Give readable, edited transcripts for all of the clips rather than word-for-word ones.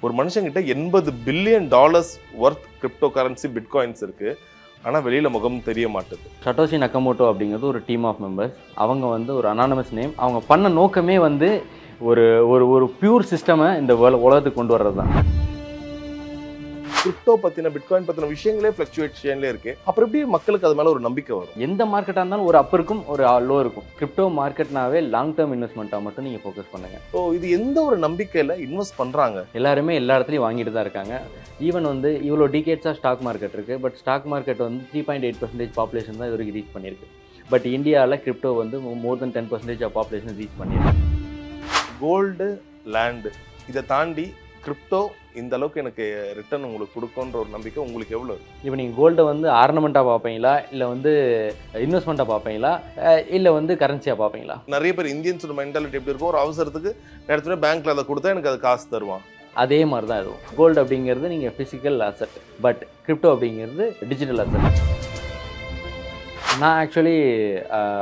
ஒரு மனுஷங்கிட்ட $80 billion worth crypto currency bitcoins இருக்கு. ஆனா வெளியில முகம் தெரிய மாட்டுது. சட்டோஷி நக்கமோட்டோ அப்படிங்கிறது ஒரு டீம் ஆஃப் மெம்பர்ஸ். அவங்க வந்து ஒரு அனானமஸ் நேம். அவங்க பண்ண நோக்கமே வந்து ஒரு ஒரு ஒரு பியூர் சிஸ்டமை இந்த உலகத்துக்கு கொண்டு வர்றது தான். கிரிப்டோ பத்தின பிட்காயின் பத்தின விஷயங்களே ஃபிளக்சுவேஷன்ல இருக்கு. அப்புறம் எப்படி மக்களுக்கு அது மேல ஒரு நம்பிக்கை வரும்? எந்த மார்க்கெட்டாக இருந்தாலும் ஒரு அப் இருக்கும், ஒரு லோ இருக்கும். கிரிப்டோ மார்க்கெட்னாவே லாங் டேர்ம் இன்வெஸ்ட்மெண்ட்டாக மட்டும் நீங்கள் ஃபோக்கஸ் பண்ணுங்க. ஸோ இது எந்த ஒரு நம்பிக்கையில இன்வெஸ்ட் பண்றாங்க? எல்லாருமே எல்லா இடத்துலையும் வாங்கிட்டு தான் இருக்காங்க. ஈவன் வந்து இவ்வளோ டிகேட்ஸாக ஸ்டாக் மார்க்கெட் இருக்குது. பட் ஸ்டாக் மார்க்கெட் வந்து 3.8% பாப்புலேஷன் தான் இது வரைக்கும் ரீச் பண்ணியிருக்கு. பட் இந்தியாவில் கிரிப்டோ வந்து மோர் தென் 10% ஆஃப் பாப்புலேஷன் ரீச் பண்ணியிருக்கு. கோல்டு, லேண்டு இதை தாண்டி கிரிப்டோ இந்த அளவுக்கு எனக்கு ரிட்டர்ன் உங்களுக்கு கொடுக்குன்ற ஒரு நம்பிக்கை உங்களுக்கு எவ்வளோ இருக்கு? இப்போ நீங்கள் கோல்டை வந்து ஆர்னமெண்ட்டாக பார்ப்பீங்களா, இல்லை வந்து இன்வெஸ்ட்மெண்ட்டாக பார்ப்பீங்களா, இல்லை வந்து கரன்சியாக பார்ப்பீங்களா? நிறைய பேர் இந்தியன்ஸோட மென்டாலிட்டி எப்படி இருக்கும், ஒரு அவசரத்துக்கு நேரத்துல பேங்க்ல அதை கொடுத்தா எனக்கு அது காசு தருவான். அதே மாதிரி தான் இதுவும். கோல்டு அப்படிங்கிறது நீங்கள் ஃபிசிக்கல் அசெட், பட் கிரிப்டோ அப்படிங்கிறது டிஜிட்டல் அசெட். நான் ஆக்சுவலி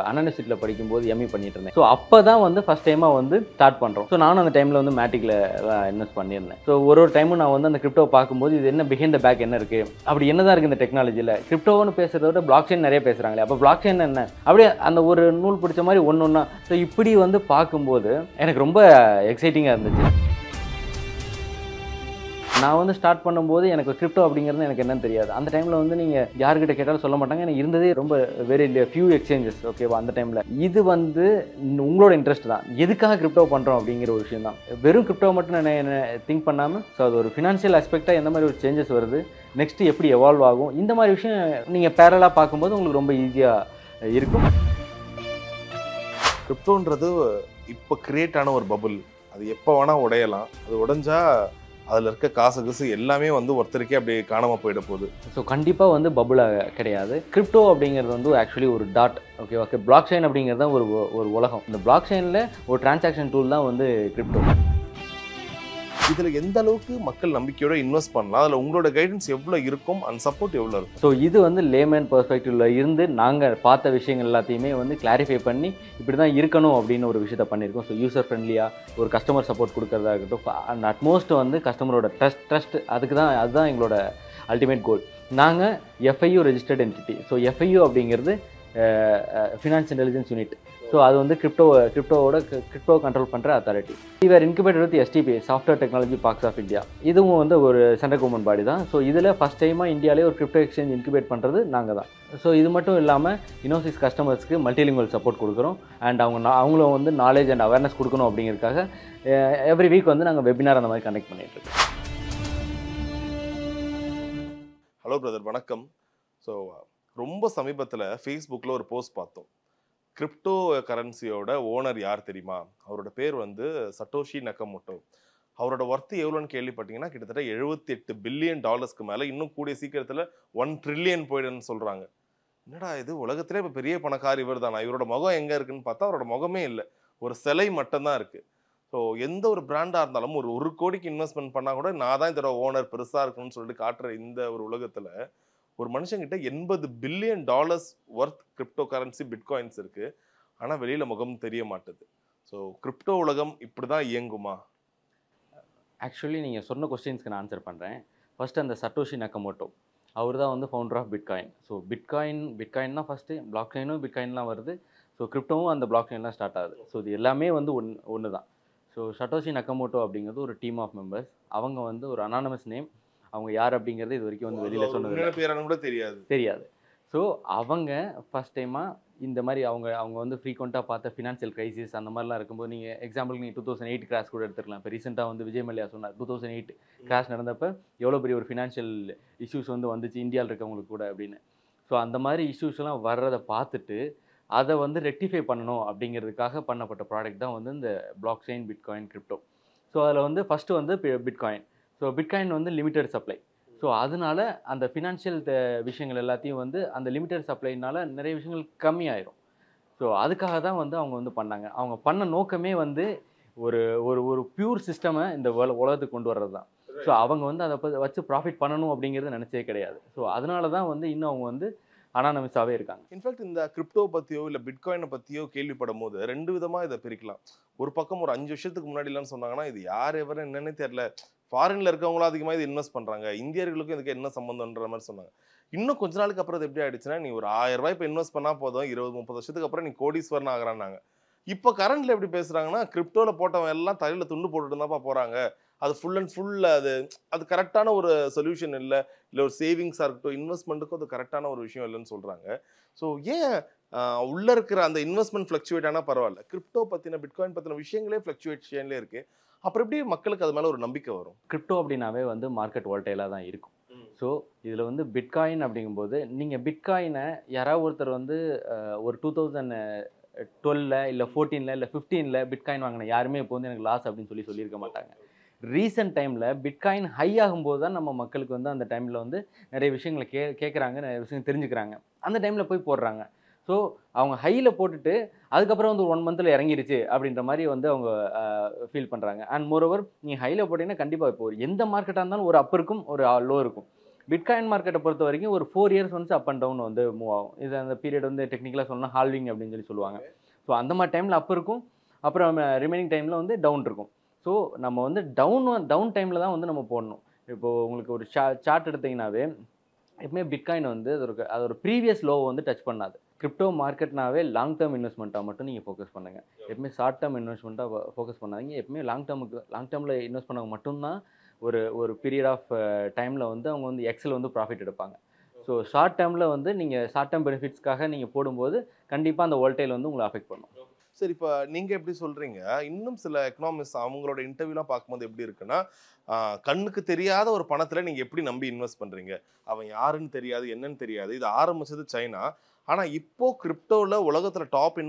அனானிசிட்டியில் படிக்கும்போது எம்இ பண்ணிட்டு இருந்தேன். ஸோ அப்போ தான் வந்து ஃபஸ்ட் டைமாக வந்து ஸ்டார்ட் பண்ணுறோம். ஸோ நானும் அந்த டைமில் வந்து மேட்டிக்கில் இன்வெஸ்ட் பண்ணியிருந்தேன். ஸோ ஒரு டைமும் நான் வந்து அந்த கிரிப்டோவை பார்க்கும்போது இது என்ன பிஹைண்ட் த பேக் என்ன இருக்குது, அப்படி என்ன தான் இருக்குது இந்த டெக்னாலஜியில். கிரிப்டோன்னு பேசுகிறத விட பிளாக் செயின் நிறைய பேசுகிறாங்களே, அப்போ பிளாக் செயின் என்ன, அப்படியே அந்த ஒரு நூல் பிடிச்ச மாதிரி ஒன்று ஒன்றா. ஸோ இப்படி வந்து பார்க்கும்போது எனக்கு ரொம்ப எக்ஸைட்டிங்காக இருந்துச்சு. நான் வந்து ஸ்டார்ட் பண்ணும்போது எனக்கு கிரிப்டோ அப்படிங்கிறது எனக்கு என்னன்னு தெரியாது. அந்த டைமில் வந்து நீங்கள் யார்கிட்ட கேட்டாலும் சொல்ல மாட்டாங்க. எனக்கு இருந்ததே ரொம்ப வெரி ஃபியூ எக்ஸ்சேஞ்சஸ். ஓகேவா? அந்த டைமில் இது வந்து உங்களோட இன்ட்ரெஸ்ட் தான். எதுக்காக கிரிப்டோ பண்ணுறோம் அப்படிங்கிற ஒரு விஷயம் தான். வெறும் கிரிப்டோ மட்டும் என்ன திங்க் பண்ணாமல், ஸோ அது ஒரு ஃபினான்ஷியல் ஆஸ்பெக்டாக எந்த மாதிரி ஒரு சேஞ்சஸ் வருது, நெக்ஸ்ட் எப்படி எவால்வ் ஆகும், இந்த மாதிரி விஷயம் நீங்கள் பேரலாக பார்க்கும்போது உங்களுக்கு ரொம்ப ஈஸியாக இருக்கும். கிரிப்டோன்றது இப்போ கிரியேட் ஆன ஒரு பபுள். அது எப்போ வேணால் உடையலாம். அது உடைஞ்சா அதில் இருக்க காசு எல்லாமே வந்து ஒருத்தருக்கே அப்படியே காணாமல் போயிட போகுது. ஸோ கண்டிப்பாக வந்து பபுளாக கிடையாது. கிரிப்டோ அப்படிங்கிறது வந்து ஆக்சுவலி ஒரு டாட். ஓகேவா? பிளாக் செயின் அப்படிங்கிறது தான் ஒரு உலகம். இந்த பிளாக் செயினில் ஒரு டிரான்சாக்ஷன் டூல் தான் வந்து கிரிப்டோ. இதில் எந்த அளவுக்கு மக்கள் நம்பிக்கையோட இன்வெஸ்ட் பண்ணலாம், அதில் உங்களோட கைடன்ஸ் எவ்வளோ இருக்கும், அண்ட் சப்போர்ட் எவ்வளோ இருக்கும்? ஸோ இது வந்து லேமேன் பெர்ஸ்பெக்டிவ்ல இருந்து நாங்கள் பார்த்த விஷயங்கள் எல்லாத்தையுமே வந்து கிளாரிஃபை பண்ணி இப்படி தான் இருக்கணும் அப்படின்னு ஒரு விஷயத்த பண்ணியிருக்கோம். ஸோ யூசர் ஃப்ரெண்ட்லியாக ஒரு கஸ்டமர் சப்போர்ட் கொடுக்கறதா இருக்கட்டும், அண்ட் அட்மோஸ்ட் வந்து கஸ்டமரோட ட்ரஸ்ட் அதுதான் எங்களோட அல்டிமேட் கோல். நாங்கள் FIU registered entity. So FIU அப்படிங்கிறது ஃபினான்ஸ் இன்டெலிஜென்ஸ் யூனிட். ஸோ அது வந்து கிரிப்டோ கண்ட்ரோல் பண்ணுற அத்தாரிட்டி. இவர் incubator with STP, software technology parks of India. இதுவும் வந்து ஒரு சென்ட்ரல் கவர்மெண்ட் பாடி தான். ஸோ இதில் ஃபஸ்ட் டைமாக இந்தியாவிலே ஒரு கிரிப்டோ எக்ஸ்சேஞ்ச் இன்குபேட் பண்ணுறது நாங்கள் தான். ஸோ இது மட்டும் இல்லாமல் இனோசிஸ் கஸ்டமர்ஸ்க்கு மல்டிலிங்குவல் சப்போர்ட் கொடுக்குறோம். அண்ட் அவங்களும் வந்து நாலேஜ் அண்ட் அவேர்னஸ் கொடுக்கணும் அப்படிங்கிறதுக்காக எவ்ரி வீக் வந்து நாங்கள் வெபினார் அந்த மாதிரி கண்டக்ட் பண்ணிகிட்ருக்கோம். ஹலோ பிரதர், வணக்கம். ஸோ ரொம்ப சமீபத்தில் ஃபேஸ்புக்கில் ஒரு போஸ்ட் பார்த்தோம். கிரிப்டோ கரன்சியோட ஓனர் யார் தெரியுமா? அவரோட பேர் வந்து சட்டோஷி நக்கமோட்டோ. அவரோட ஒர்த்து எவ்வளோன்னு கேள்விப்பட்டீங்கன்னா கிட்டத்தட்ட $78 பில்லியன் மேலே, இன்னும் கூடிய சீக்கிரத்தில் 1 ட்ரில்லியன் போயிடுன்னு சொல்கிறாங்க. என்னடா இது, உலகத்திலே இப்போ பெரிய பணக்கார் இவர் தானா? இவரோட முகம் எங்கே இருக்குன்னு பார்த்தா அவரோட முகமே இல்லை, ஒரு சிலை மட்டும்தான் இருக்குது. ஸோ எந்த ஒரு பிராண்டாக இருந்தாலும் ஒரு கோடிக்கு இன்வெஸ்ட்மெண்ட் பண்ணால் கூட நான் தான் இதோட ஓனர், பெருசாக இருக்குன்னு சொல்லிட்டு காட்டுற இந்த ஒரு உலகத்தில் ஒரு மனுஷங்கிட்ட $80 billion worth crypto currency bitcoins இருக்கு. ஆனா வெளியில முகம் தெரிய மாட்டுது. ஸோ கிரிப்டோ உலகம் இப்படிதான் இயங்குமா? ஆக்சுவலி நீங்கள் சொன்ன கொஸ்டின்ஸ்க்கு நான் ஆன்சர் பண்ணுறேன். ஃபர்ஸ்ட் அந்த சட்டோஷி நக்கமோட்டோ அவர் தான் வந்து founder of bitcoin. So bitcoin தான் ஃபஸ்ட்டு, பிளாக் செயினும் பிட்காயின்லாம் வருது. ஸோ கிரிப்டோவும் அந்த பிளாக் செயின்லாம் ஸ்டார்ட் ஆகுது. ஸோ இது எல்லாமே வந்து ஒன்று தான். ஸோ சட்டோஷி நக்கமோட்டோ அப்படிங்கிறது ஒரு டீம் ஆஃப் மெம்பர்ஸ். அவங்க வந்து ஒரு அனானமஸ் நேம். அவங்க யார் அப்படிங்கிறது இது வரைக்கும் வந்து வெளியில் சொன்னது கூட தெரியாது. ஸோ அவங்க ஃபஸ்ட் டைமாக இந்த மாதிரி அவங்க வந்து ஃப்ரீக்வெண்ட்டாக பார்த்த ஃபினான்ஷியல் கிரைசிஸ் அந்த மாதிரிலாம் இருக்கும்போது, நீங்கள் எக்ஸாம்பிளுக்கு நீங்கள் 2008 கிராஷ் கூட எடுத்துக்கலாம். இப்போ ரீசெண்டாக வந்து விஜய் மல்லையா சொன்னார் 2008 கிராஷ் நடந்தப்போ எவ்வளோ பெரிய ஒரு ஃபினான்ஷியல் இஷ்யூஸ் வந்து வந்துச்சு இந்தியாவில் இருக்கவங்களுக்கு கூட அப்படின்னு. ஸோ அந்த மாதிரி இஷ்யூஸ்லாம் வர்றதை பார்த்துட்டு அதை வந்து ரெக்டிஃபை பண்ணணும் அப்படிங்கிறதுக்காக பண்ணப்பட்ட ப்ராடக்ட் தான் வந்து இந்த block chain bitcoin crypto. So அதில் வந்து ஃபஸ்ட்டு வந்து பிட்காயின். ஸோ பிட்காயின் வந்து லிமிட்டட் சப்ளை. ஸோ அதனால அந்த ஃபினான்ஷியல் விஷயங்கள் எல்லாத்தையும் வந்து அந்த லிமிட்டட் சப்ளைனால நிறைய விஷயங்கள் கம்மியாயிரும். ஸோ அதுக்காக தான் வந்து அவங்க வந்து பண்ணாங்க. அவங்க பண்ண நோக்கமே வந்து ஒரு ஒரு ஒரு பியூர் சிஸ்டமை இந்த உலகத்துக்கு கொண்டு வர்றது தான். ஸோ அவங்க வந்து அதை வச்சு ப்ராஃபிட் பண்ணணும் அப்படிங்கிறது நினச்சே கிடையாது. ஸோ அதனால தான் வந்து இன்னும் அவங்க வந்து அனானமஸாகவே இருக்காங்க. இன்ஃபேக்ட் இந்த கிரிப்டோ பற்றியோ இல்லை பிட்காயினை பற்றியோ கேள்விப்படும் போது 2 விதமாக இதை பிரிக்கலாம். ஒரு பக்கம் ஒரு 5 வருஷத்துக்கு முன்னாடிலாம் சொன்னாங்கன்னா இது யார் எவரும் என்னன்னே தெரியல, ஃபாரின்ல இருக்கவங்களும் அதிகமாக இது இன்வெஸ்ட் பண்றாங்க. இந்தியர்களுக்கும் இதுக்கு என்ன சம்பந்தம்ன்ற மாரி சொன்னாங்க. இன்னும் கொஞ்ச நாளுக்கு அப்புறம் இது எப்படி ஆயிடுச்சுன்னா, நீ ஒரு ரூ. 1000 இப்ப இன்வெஸ்ட் பண்ணா போதும். 20, 30 வருஷத்துக்கு அப்புறம் நீ கோடீஸ்வரன் ஆகுறான்னாங்க. இப்ப கரண்ட்ல எப்படி பேசுறாங்கன்னா, கிரிப்டோல போட்டவன் எல்லாம் தலையில துண்டு போட்டுட்டு தான்ப்பா போறாங்க. அது ஃபுல் அண்ட் ஃபுல் அது அது கரெக்ட்டான ஒரு சொல்யூஷன் இல்ல. இல்ல ஒரு சேவிங்ஸா இருக்கட்டும், இன்வெஸ்ட்மென்ட்க்கும் அது கரெக்ட்டான ஒரு விஷயம் இல்லன்னு சொல்றாங்க. ஸோ ஏன் அ உள்ள இருக்கிற அந்த இன்வெஸ்ட்மென்ட் ஃப்ளக்சுவேட் ஆனா பரவால்ல. கிரிப்டோ பத்தின, பிட்காயின் பத்தின விஷயங்களே ஃப்ளக்சுவேஷன்லயே இருக்கு. அப்புறம் எப்படி மக்களுக்கு அது மேல ஒரு நம்பிக்கை வரும்? கிரிப்டோ அப்படின்னாவே வந்து மார்க்கெட் வோல்டைலாக தான் இருக்கும். ம். ஸோ இதில வந்து பிட்காயின் அப்படிங்கும்போது, நீங்க பிட்காயின யாராவது ஒருத்தர் வந்து ஒரு 2012ல இல்ல 14ல இல்ல 15ல பிட்காயின் வாங்குன யாருமே இப்போ வந்து எனக்கு லாஸ் அப்படின்னு சொல்லியிருக்க மாட்டாங்க. ரீசென்ட் டைம்ல பிட்காயின் ஹை ஆகும்போது தான் நம்ம மக்களுக்கு வந்து அந்த டைம்ல வந்து நெறைய விஷயங்கள கேட்குறாங்க, நெறைய விஷயம் தெரிஞ்சுக்கிறாங்க. அந்த டைம்ல போய் போடுறாங்க. ஸோ அவங்க ஹைல போட்டுட்டு, அதுக்கப்புறம் வந்து ஒரு 1 மந்த்ல இறங்கிருச்சு அப்படின்ற மாரி வந்து அவங்க ஃபீல் பண்றாங்க. அண்ட் மோரோவர் நீங்க ஹைல போட்டீங்கன்னா கண்டிப்பா இப்போ எந்த மார்க்கெட்டா இருந்தாலும் ஒரு அப் இருக்கும், ஒரு லோ இருக்கும். பிட்காயின் மார்க்கெட்ட பொறுத்தவரைக்கும் ஒரு 4 years once up and down வந்து மூவ் ஆகும். இது அந்த பீரியட் வந்து டெக்னிக்கலா சொல்லணும்னா ஹால்விங் அப்படின்னு சொல்லுவாங்க. ஸோ அந்த மாரி டைம்ல அப் இருக்கும். அப்புறம் ரிமைனிங் டைம்ல வந்து டவுன் இருக்கும். ஸோ நம்ம வந்து டவுன் டைம்ல தான் வந்து நம்ம போடணும். இப்போ உங்களுக்கு ஒரு சார்ட் எடுத்தீங்கன்னாவே, எப்பவுமே பிட்காயின் வந்து அது ஒரு ப்ரீவியஸ் லோவ வந்து டச் பண்ணாது. கிரிப்டோ மார்க்கெட்னாவே லாங் டெர்ம் இன்வெஸ்ட்மெண்ட்டா மட்டும் நீங்க ஃபோக்கஸ் பண்ணுங்க. எப்பவுமே ஷார்ட் டெர்ம் இன்வெஸ்ட்மெண்ட்டா ஃபோக்கஸ் பண்ணாதீங்க. எப்பவுமே லாங் டெர்ம்ல இன்வெஸ்ட் பண்ணவங்க மட்டும் தான் ஒரு ஒரு பீரியட் ஆஃப் டைம்ல வந்து அவங்க வந்து எக்ஸ்ல வந்து ப்ராஃபிட் எடுப்பாங்க. ஸோ ஷார்ட் டெர்ம்ல வந்து நீங்க ஷார்ட் டெர்ம் பெனிஃபிட்ஸ்க்காக நீங்க போடும்போது, கண்டிப்பா அந்த வோல்டைல் வந்து உங்கள அஃபெக்ட் பண்ணும். சரி, இப்ப நீங்க எப்படி சொல்றீங்க? இன்னும் சில எக்கனாமிஸ்ட்ஸ் அவங்களோட இன்டர்வியூலாம் பார்க்கும்போது எப்படி இருக்குன்னா, ஆ கண்ணுக்கு தெரியாத ஒரு பணத்துல நீங்க எப்படி நம்பி இன்வெஸ்ட் பண்றீங்க? அவன் யாருன்னு தெரியாது, என்னன்னு தெரியாது. இது ஆரம்பிச்சது சைனா. ஆனா இப்போ கிரிப்டோல உலகத்துல டாப்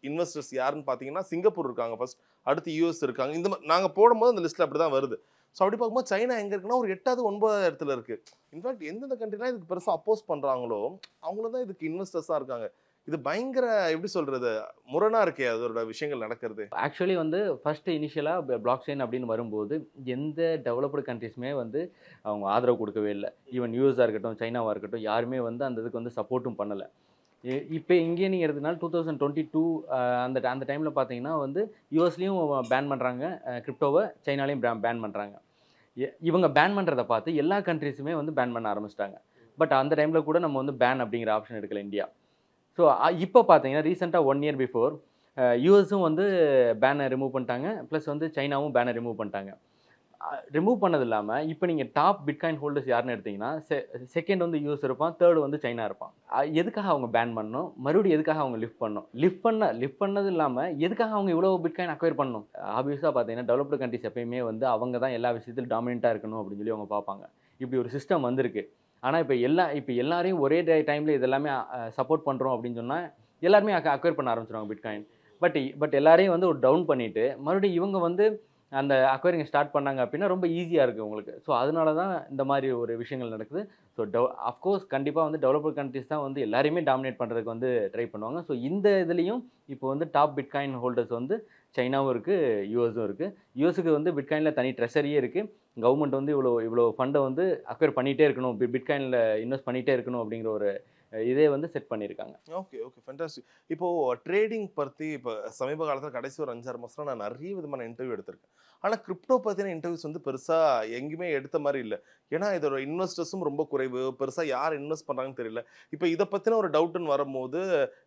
இன்வெஸ்டர்ஸ் யாருன்னு பார்த்தீங்கன்னா, சிங்கப்பூர் இருக்காங்க ஃபர்ஸ்ட். அடுத்து யுஎஸ் இருக்காங்க. இந்த நாங்க போடும்போது அந்த லிஸ்ட்ல அப்படிதான் வருது. ஸோ அப்படி பார்க்கும்போது சைனா எங்க இருக்குன்னா, ஒரு 8வது, 9வது இடத்துல இருக்கு. இன்ஃபாக்ட் எந்தெந்த கண்ட்ரிலாம் இதுக்கு பெருசா அப்போஸ் பண்றாங்களோ, அவங்களும் தான் இதுக்கு இன்வெஸ்டர்ஸா இருக்காங்க. இது பயங்கர எப்படி சொல்றது? முரணா இருக்கே அதோட விஷயங்கள் நடக்கிறது. ஆக்சுவலி வந்து ஃபர்ஸ்ட் இனிஷியலா பிளாக் செயின் அப்படின்னு வரும்போது, எந்த டெவலப்டு கண்ட்ரீஸுமே வந்து அவங்க ஆதரவு குடுக்கவே இல்ல. ஈவன் யுஎஸ்ஸா இருக்கட்டும், சைனாவா இருக்கட்டும், யாருமே வந்து அந்த இதுக்கு வந்து சப்போர்ட்டும் பண்ணல. இப்ப இங்கேயே நீங்க எடுத்தீங்கனாலும் 2022 அந்த அந்த டைம்ல பார்த்தீங்கன்னா வந்து யுஎஸ்லயும் பேன் பண்றாங்க கிரிப்டோவ, சைனாலயும் பேன் பண்றாங்க. இவங்க பேன் பண்றத பார்த்து எல்லா கண்ட்ரீஸுமே வந்து பேன் பண்ண ஆரம்பிச்சுட்டாங்க. பட் அந்த டைம்ல கூட நம்ம வந்து பேன் அப்படிங்கிற ஆப்ஷன் எடுக்கல இந்தியா. ஸோ இப்ப பார்த்தீங்கன்னா, ரீசென்ட்டா 1 இயர் பிஃபோர் யுஎஸும் வந்து பேன ரிமூவ் பண்ணிட்டாங்க. பிளஸ் வந்து சைனாவும் பேன ரிமூவ் பண்ணிட்டாங்க. ரிமூவ் பண்ணது இல்லாம, இப்ப நீங்க டாப் பிட்காயின் ஹோல்டர்ஸ் யாருன்னு எடுத்தீங்கன்னா, செகண்ட் வந்து யுஎஸ் இருப்பான். தேர்ட் வந்து சைனா இருப்பான். எதுக்காக அவங்க பேன் பண்ணணும்? மறுபடியும் எதுக்காக அவங்க லிஃப்ட் பண்ணணும்? லிஃப்ட் பண்ணது இல்லாம, எதுக்காக அவங்க இவ்வளோ பிட்காயின் அக்வயர் பண்ணணும்? ஆப்வியஸா பார்த்தீங்கன்னா, டெவலப்டு கண்ட்ரீஸ் எப்பயுமே வந்து அவங்க தான் எல்லா விஷயத்திலும் டாமினன்ட்டா இருக்கணும் அப்படின்னு சொல்லி அவங்க பார்ப்பாங்க. இப்படி ஒரு சிஸ்டம் வந்திருக்கு. ஆனா, இப்ப எல்லாரையும் ஒரே டைம்ல இது எல்லாமே சப்போர்ட் பண்றோம் அப்படின்னு சொன்னா, எல்லாருமே அக்வயர் பண்ண ஆரம்பிச்சுருவாங்க பிட்காயின். பட் எல்லாரையும் வந்து ஒரு டவுன் பண்ணிட்டு, மறுபடியும் இவங்க வந்து அந்த அக்வயரிங் ஸ்டார்ட் பண்ணாங்க அப்படின்னா, ரொம்ப ஈஸியா இருக்கு உங்களுக்கு. ஸோ அதனால தான் இந்த மாரி ஒரு விஷயங்கள் நடக்குது. ஸோ அஃப்கோர்ஸ் கண்டிப்பா வந்து டெவலப்டு கண்ட்ரீஸ் தான் வந்து எல்லாரையுமே டாமினேட் பண்றதுக்கு வந்து ட்ரை பண்ணுவாங்க. ஸோ இந்த இதுலயும் இப்போ வந்து டாப் பிட்காயின் ஹோல்டர்ஸ் வந்து சைனாவும் இருக்கு, யுஎஸும் இருக்கு. யுஎஸ்க்கு வந்து பிட்காயின்ல தனி ட்ரெஷரியே இருக்கு. கவர்ன்மெண்ட் வந்து இவ்வளோ இவ்வளோ ஃபண்ட வந்து அக்வயர் பண்ணிட்டே இருக்கணும். பிட்காயின்ல இன்வெஸ்ட் பண்ணிட்டே இருக்கணும் அப்படிங்கிற ஒரு இதே வந்து செட் பண்ணியிருக்காங்க. Okay, okay. ஃபேன்டாஸ்டிக். இப்போ ட்ரேடிங் பத்தி இப்ப சமீப காலத்துல கடைசி ஒரு 5, 6 மாசமா நான் நெறைய விதமான இன்டர்வியூ எடுத்திருக்கேன். ஆனா கிரிப்டோ பத்தின இன்டர்வியூஸ் வந்து பெருசா எங்கேயுமே எடுத்த மாரி இல்ல. ஏன்னா இதோட இன்வெஸ்டர்ஸும் ரொம்ப குறைவு. பெருசா யார் இன்வெஸ்ட் பண்றாங்கன்னு தெரியல. இப்ப இத பத்தின ஒரு டவுட்ன்னு வரும்போது,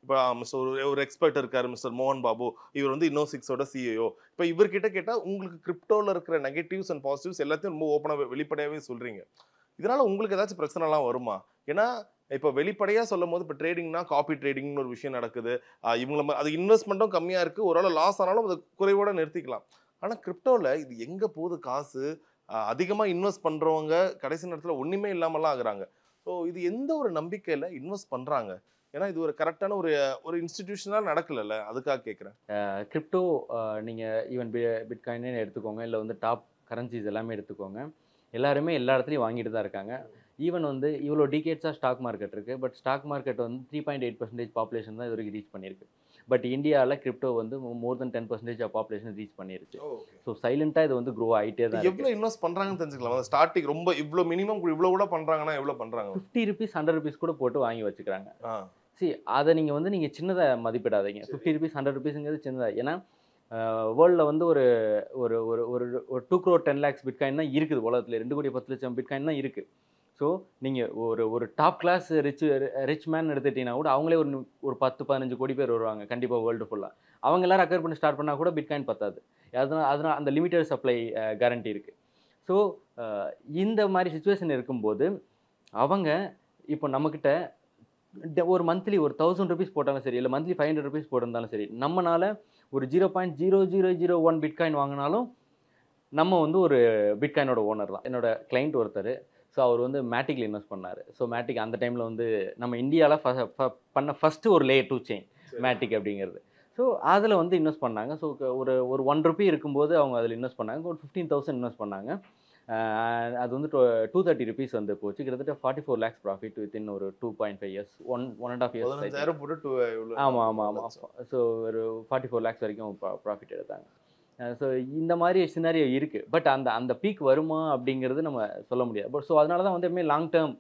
இப்ப மிஸ்டர் ஒரு எக்ஸ்பெர்ட் இருக்காரு மிஸ்டர் மோகன் பாபு. இவர் வந்து இன்னோசிக்ஸோட சிஇஓ. இப்ப இவர்கிட்ட கேட்டா உங்களுக்கு கிரிப்டோல இருக்கிற நெகட்டிவ்ஸ் அண்ட் பாசிட்டிவ்ஸ் எல்லாத்தையும் ரொம்ப ஓப்பனா வெளிப்படையாவே சொல்றீங்க. இதனால உங்களுக்கு ஏதாச்சும் பிரச்சனைலாம் வருமா? ஏன்னா, இப்ப வெளிப்படையா சொல்லும்போது, இப்ப ட்ரேடிங்னா காப்பி ட்ரேடிங்ன்னு ஒரு விஷயம் நடக்குது. இவங்கள அது இன்வெஸ்ட்மென்ட்டும் கம்மியா இருக்கு. ஓரளவு லாஸ் ஆனாலும் அத குறைவோட நிறுத்திக்கலாம். ஆனா கிரிப்டோல இது எங்க போகுது காசு? அதிகமா இன்வெஸ்ட் பண்றவங்க கடைசி நேரத்துல ஒண்ணுமே இல்லாமலாம் ஆகுறாங்க. ஸோ இது எந்த ஒரு நம்பிக்கையில இன்வெஸ்ட் பண்றாங்க? ஏன்னா இது ஒரு கரெக்ட்டான ஒரு ஒரு இன்ஸ்டிடியூஷனா நடக்கலல்ல. அதுக்காக கேட்கிறேன். கிரிப்டோ நீங்க ஈவன் பிட்காயினே எடுத்துக்கோங்க. இல்ல வந்து டாப் கரன்சிஸ் எல்லாமே எடுத்துக்கோங்க. எல்லாருமே எல்லா இடத்துலயும் வாங்கிட்டு தான் இருக்காங்க. ஈவன் வந்து இவ்வளோ டிகேட்ஸா ஸ்டாக் மார்க்கெட் இருக்கு. பட் ஸ்டாக் மார்க்கெட் வந்து 3.8% பாப்புலேஷன் தான் இதுவரைக்கும் ரீச் பண்ணியிருக்கு. பட் இந்தியால கிரிப்டோ வந்து மோர் தென் 10% ஆஃப் பாப்புலேஷன் ரீச் பண்ணிருச்சு. ஓகே. ஸோ சைலன்ட்டா இது வந்து க்ரோ ஆயிட்டே தான் இருக்கு. எவ்வளோ இன்வெஸ்ட் பண்றாங்கன்னு தெரிஞ்சுக்கலாமா? ஸ்டார்ட்டிங் ரொம்ப இவ்ளோ மினிமம் இவ்ளோ கூட பண்றாங்கன்னா, எவ்வளோ பண்றாங்க? ₹50 ₹100 கூட போட்டு வாங்கி வச்சுக்கிறாங்க. ஆ. அத நீங்க வந்து சின்னதா மதிப்பிடாதீங்க. சரி. ₹50 ₹100ங்கிறது சின்னதா. ஏன்னா வேர்ல்டில் வந்து ஒரு ஒரு ஒரு ஒரு ஒரு 2 crore 10 lakhs பிட்காயின் தான் இருக்குது உலகத்தில். 2,10,00,000 பிட்காயின் தான் இருக்குது. ஸோ நீங்கள் ஒரு ஒரு டாப் கிளாஸ் ரிச் மேன் எடுத்துட்டீங்கன்னா கூட அவங்களே ஒரு 10-15 கோடி பேர் வருவாங்க கண்டிப்பாக வேர்ல்டு ஃபுல்லாக. அவங்க எல்லாரும் அக்வயர் பண்ணி ஸ்டார்ட் பண்ணால் கூட பிட்காயின் பத்தாது. அதனால் அந்த லிமிட்டட் சப்ளை கேரண்டி இருக்குது. ஸோ இந்த மாதிரி சுச்சுவேஷன் இருக்கும்போது அவங்க இப்போ நம்மக்கிட்ட ஒரு மந்த்லி ஒரு 1000 ருபீஸ் போட்டாலும் சரி, இல்லை மந்த்லி 500 ருபீஸ் போட்டிருந்தாலும் சரி, நம்மனால ஒரு 0.0001 பிட்காயின் வாங்கினாலும் நம்ம வந்து ஒரு பிட்காயினோட ஓனர் தான். என்னோட கிளைண்ட் ஒருத்தர். ஸோ அவர் வந்து மேட்டிக்ல இன்வெஸ்ட் பண்ணார். ஸோ மேட்டிக் அந்த டைமில் வந்து நம்ம இந்தியாவில் பண்ண ஃபஸ்ட்டு ஒரு லேயர் 2 செயின் மேட்டிக் அப்படிங்கிறது. ஸோ அதில் வந்து இன்வெஸ்ட் பண்ணாங்க. ஸோ ஒரு ஒரு 1 ரூபி இருக்கும்போது அவங்க அதில் இன்வெஸ்ட் பண்ணாங்க. ஒரு 15,000 இன்வெஸ்ட் பண்ணாங்க. அது வந்து 230 ருபீஸ் வந்து போச்சு. கிட்டத்தட்ட 44 lakhs ப்ராஃபிட் வித்தின் ஒரு 2.5 இயர்ஸ் 1.5 இயர்ஸ். 15,000 போட்டு ஆமாம். ஸோ ஒரு 44 lakhs வரைக்கும் ப்ராஃபிட் எடுத்தாங்க. ஸோ இந்த மாதிரி சினாரியோ இருக்குது. பட் அந்த பீக் வருமா அப்படிங்கிறது நம்ம சொல்ல முடியாது. பட் ஸோ அதனால தான் வந்து எப்பவுமே லாங் டேர்ம்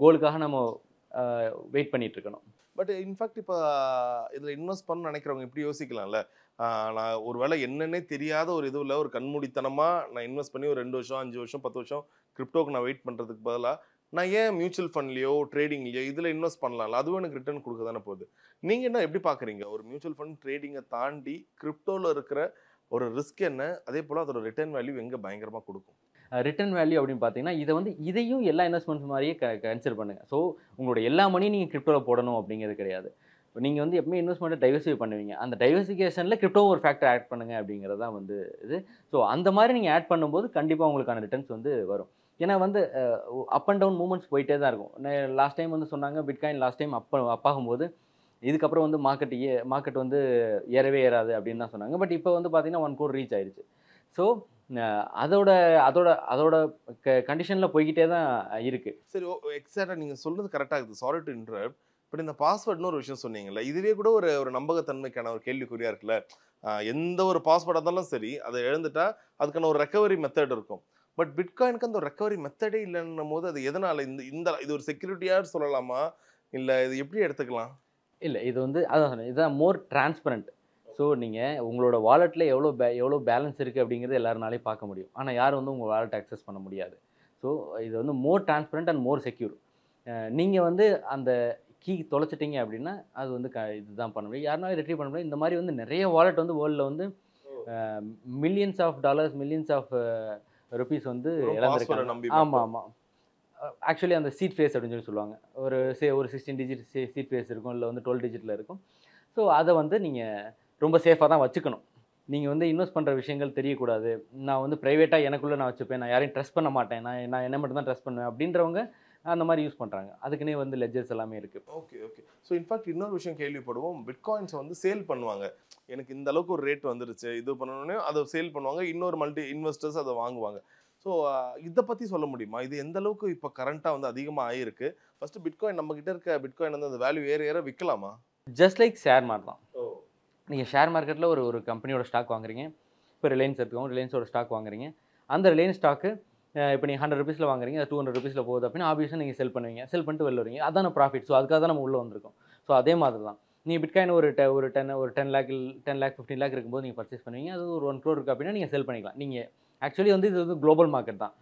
கோலுக்காக நம்ம வெயிட் பண்ணிட்டு இருக்கணும். பட் இன்ஃபேக்ட் இப்போ இதில் இன்வெஸ்ட் பண்ண நினைக்கிறவங்க இப்படி யோசிக்கலாம்ல, நான் ஒரு வேளை என்னன்னே தெரியாத ஒரு இதுவில் ஒரு கண்மூடித்தனமாக நான் இன்வெஸ்ட் பண்ணி ஒரு 2 வருஷம் 5 வருஷம் 10 வருஷம் கிரிப்டோக்கு நான் வெயிட் பண்ணுறதுக்கு பதிலாக நான் ஏன் மியூச்சுவல் ஃபண்ட்லையோ ட்ரேடிங்லையோ இதில் இன்வெஸ்ட் பண்ணலாம்ல, அதுவும் எனக்கு ரிட்டர்ன் கொடுக்க தானே போகுது. நீங்கள் என்ன எப்படி பார்க்குறீங்க? ஒரு மியூச்சுவல் ஃபண்ட் ட்ரேடிங்கை தாண்டி கிரிப்டோவில் இருக்கிற ஒரு ரிஸ்க் என்ன, அதே போல் அதோட ரிட்டர்ன் வேல்யூ எங்கே பயங்கரமாக கொடுக்கும்? ரிட்டர்ன் வேல்யூ அப்படின்னு பார்த்தீங்கன்னா, இதையும் எல்லா இன்வெஸ்ட்மெண்ட்ஸ் மாதிரியே கன்சிடர் பண்ணுங்கள். ஸோ உங்களோட எல்லா மணியும் நீங்கள் கிரிப்டோவில் போடணும் அப்படிங்கிறது கிடையாது. நீங்கள் வந்து எப்பவுமே இன்வெஸ்ட்மெண்ட்டை டைவர்சிஃபை பண்ணுவீங்க. அந்த டைவர்சிஃபிகேஷனில் கிரிப்டோ ஒரு ஃபேக்டர் ஆட் பண்ணுங்கள் அப்படிங்கிறது தான் வந்து இது. ஸோ அந்த மாதிரி நீங்கள் ஆட் பண்ணும்போது கண்டிப்பாக உங்களுக்கான ரிட்டர்ன்ஸ் வந்து வரும். ஏன்னா வந்து அப் அண்ட் டவுன் மூவ்மெண்ட்ஸ் போயிட்டே தான் இருக்கும். லாஸ்ட் டைம் வந்து சொன்னாங்க பிட்காயின் லாஸ்ட் டைம் அப்பாகும்போது இதுக்கப்புறம் வந்து மார்க்கெட் வந்து ஏறவே ஏறாது அப்படின்னு தான் சொன்னாங்க. பட் இப்போ வந்து பார்த்தீங்கன்னா 1 crore ரீச் ஆயிடுச்சு. ஸோ அதோட அதோட அதோட கண்டிஷனில் போய்கிட்டே தான் இருக்குது. சரி, எக்ஸாக்டாக நீங்கள் சொல்கிறது கரெக்டாக இருக்குது. Sorry to interrupt. பட் இந்த பாஸ்வேர்ட்னு ஒரு விஷயம் சொன்னீங்கல்ல, இதுவே கூட ஒரு ஒரு நம்பகத்தன்மைக்கான ஒரு கேள்விக்குறியா இருக்குல்ல. எந்த ஒரு பாஸ்வேர்டாக இருந்தாலும் சரி, அதை இழந்துட்டா அதுக்கான ஒரு ரெக்கவரி மெத்தட் இருக்கும். பட் பிட்காயினுக்கு அந்த ரெக்கவரி மெத்தடே இல்லைன்னும் போது அது எதனால இது ஒரு செக்யூரிட்டியாக சொல்லலாமா, இல்லை இது எப்படி எடுத்துக்கலாம்? இல்லை இது வந்து அதான் சொன்னேன், இதுதான் மோர் டிரான்ஸ்பரண்ட். ஸோ நீங்கள் உங்களோட வாலெட்டில் எவ்வளோ பேலன்ஸ் இருக்குது அப்படிங்கிறது எல்லாருனாலையும் பார்க்க முடியும். ஆனால் யாரும் வந்து உங்கள் வாலெட் அக்சஸ் பண்ண முடியாது. ஸோ இது வந்து மோர் டிரான்ஸ்பரண்ட் அண்ட் மோர் செக்யூர். நீங்கள் வந்து அந்த கீ தொலைச்சிட்டிங்க அப்படின்னா அது வந்து இதுதான் பண்ண முடியும். யாருனாலும் ரிட்ரீவ் பண்ண முடியும். இந்த மாதிரி வந்து நிறைய வாலெட் வந்து வேர்ல்டில் வந்து millions of dollars millions of rupees வந்து இழந்திருக்காங்க. ஆமாம். ஆக்சுவலி அந்த சீட் ஃபேஸ் அப்படின்னு சொல்லுவாங்க. ஒரு 16 டிஜிட் சீட் ஃபேஸ் இருக்கும், இல்லை வந்து 12 டிஜிட்டில் இருக்கும். ஸோ அதை வந்து நீங்கள் ரொம்ப சேஃபாக தான் வச்சுக்கணும். நீங்கள் வந்து இன்வெஸ்ட் பண்ணுற விஷயங்கள் தெரியக்கூடாது. நான் வந்து ப்ரைவேட்டாக எனக்குள்ளே நான் வச்சுப்பேன், நான் யாரையும் ட்ரஸ்ட் பண்ண மாட்டேன், நான் என்ன மட்டும் தான் ட்ரஸ்ட் பண்ணுவேன் அப்படின்றவங்க அந்த மாதிரி யூஸ் பண்ணுறாங்க. அதுக்குன்னே வந்து லெட்ஜர்ஸ் எல்லாமே இருக்குது. ஓகே. ஸோ இன்ஃபேக்ட் இன்னொரு விஷயம் கேள்விப்படுவோம், பிட்காயின்ஸை வந்து சேல் பண்ணுவாங்க. எனக்கு இந்த அளவுக்கு ஒரு ரேட் வந்துருச்சு, இது பண்ணணுன்னே அதை சேல் பண்ணுவாங்க. இன்னொரு மல்டி இன்வெஸ்டர்ஸ் அதை வாங்குவாங்க. ஸோ இதை பற்றி சொல்ல முடியுமா? இது எந்த அளவுக்கு இப்போ கரண்ட்டாக வந்து அதிகமாக ஆகிருக்கு? ஃபஸ்ட்டு பிட்காயின் நம்மக்கிட்ட இருக்க பிட்காயின் வந்து அந்த வேல்யூ ஏற விற்கலாமா? ஜஸ்ட் லைக் ஷேர் மார்க்கெட் தான். நீங்கள் ஷேர் மார்க்கெட்டில் ஒரு கம்பெனியோட ஸ்டாக் வாங்குறீங்க. இப்போ ரிலையன்ஸ் எடுத்துக்கோங்க, ரிலையன்ஸோட ஸ்டாக் வாங்குறீங்க. அந்த ரிலையன்ஸ் ஸ்டாக்கு இப்போ நீங்கள் 100 ருபீஸில் வாங்குறீங்க, அது 200 ருபீஸில் போகுது அப்படின்னா ஆப்வியஸாக நீங்கள் செல் பண்ணுவீங்க. செல் பண்ணிட்டு வெளில வருவீங்க. அதான ப்ராஃபிட். ஸோ அதுக்காக தான் நம்ம உள்ளே வந்திருக்கோம். ஸோ அதே மாதிரி தான் நீங்கள் பிட்காயின் ஒரு 10 lakh 15 lakh இருக்கும்போது நீங்கள் பர்ச்சேஸ் பண்ணுவீங்க. அது ஒரு 1 crore இருக்குது அப்படின்னா நீங்கள் செல் பண்ணிக்கலாம். நீங்கள் ஆக்சுவலி வந்து இது வந்து குளோபல் மார்க்கெட் தான்.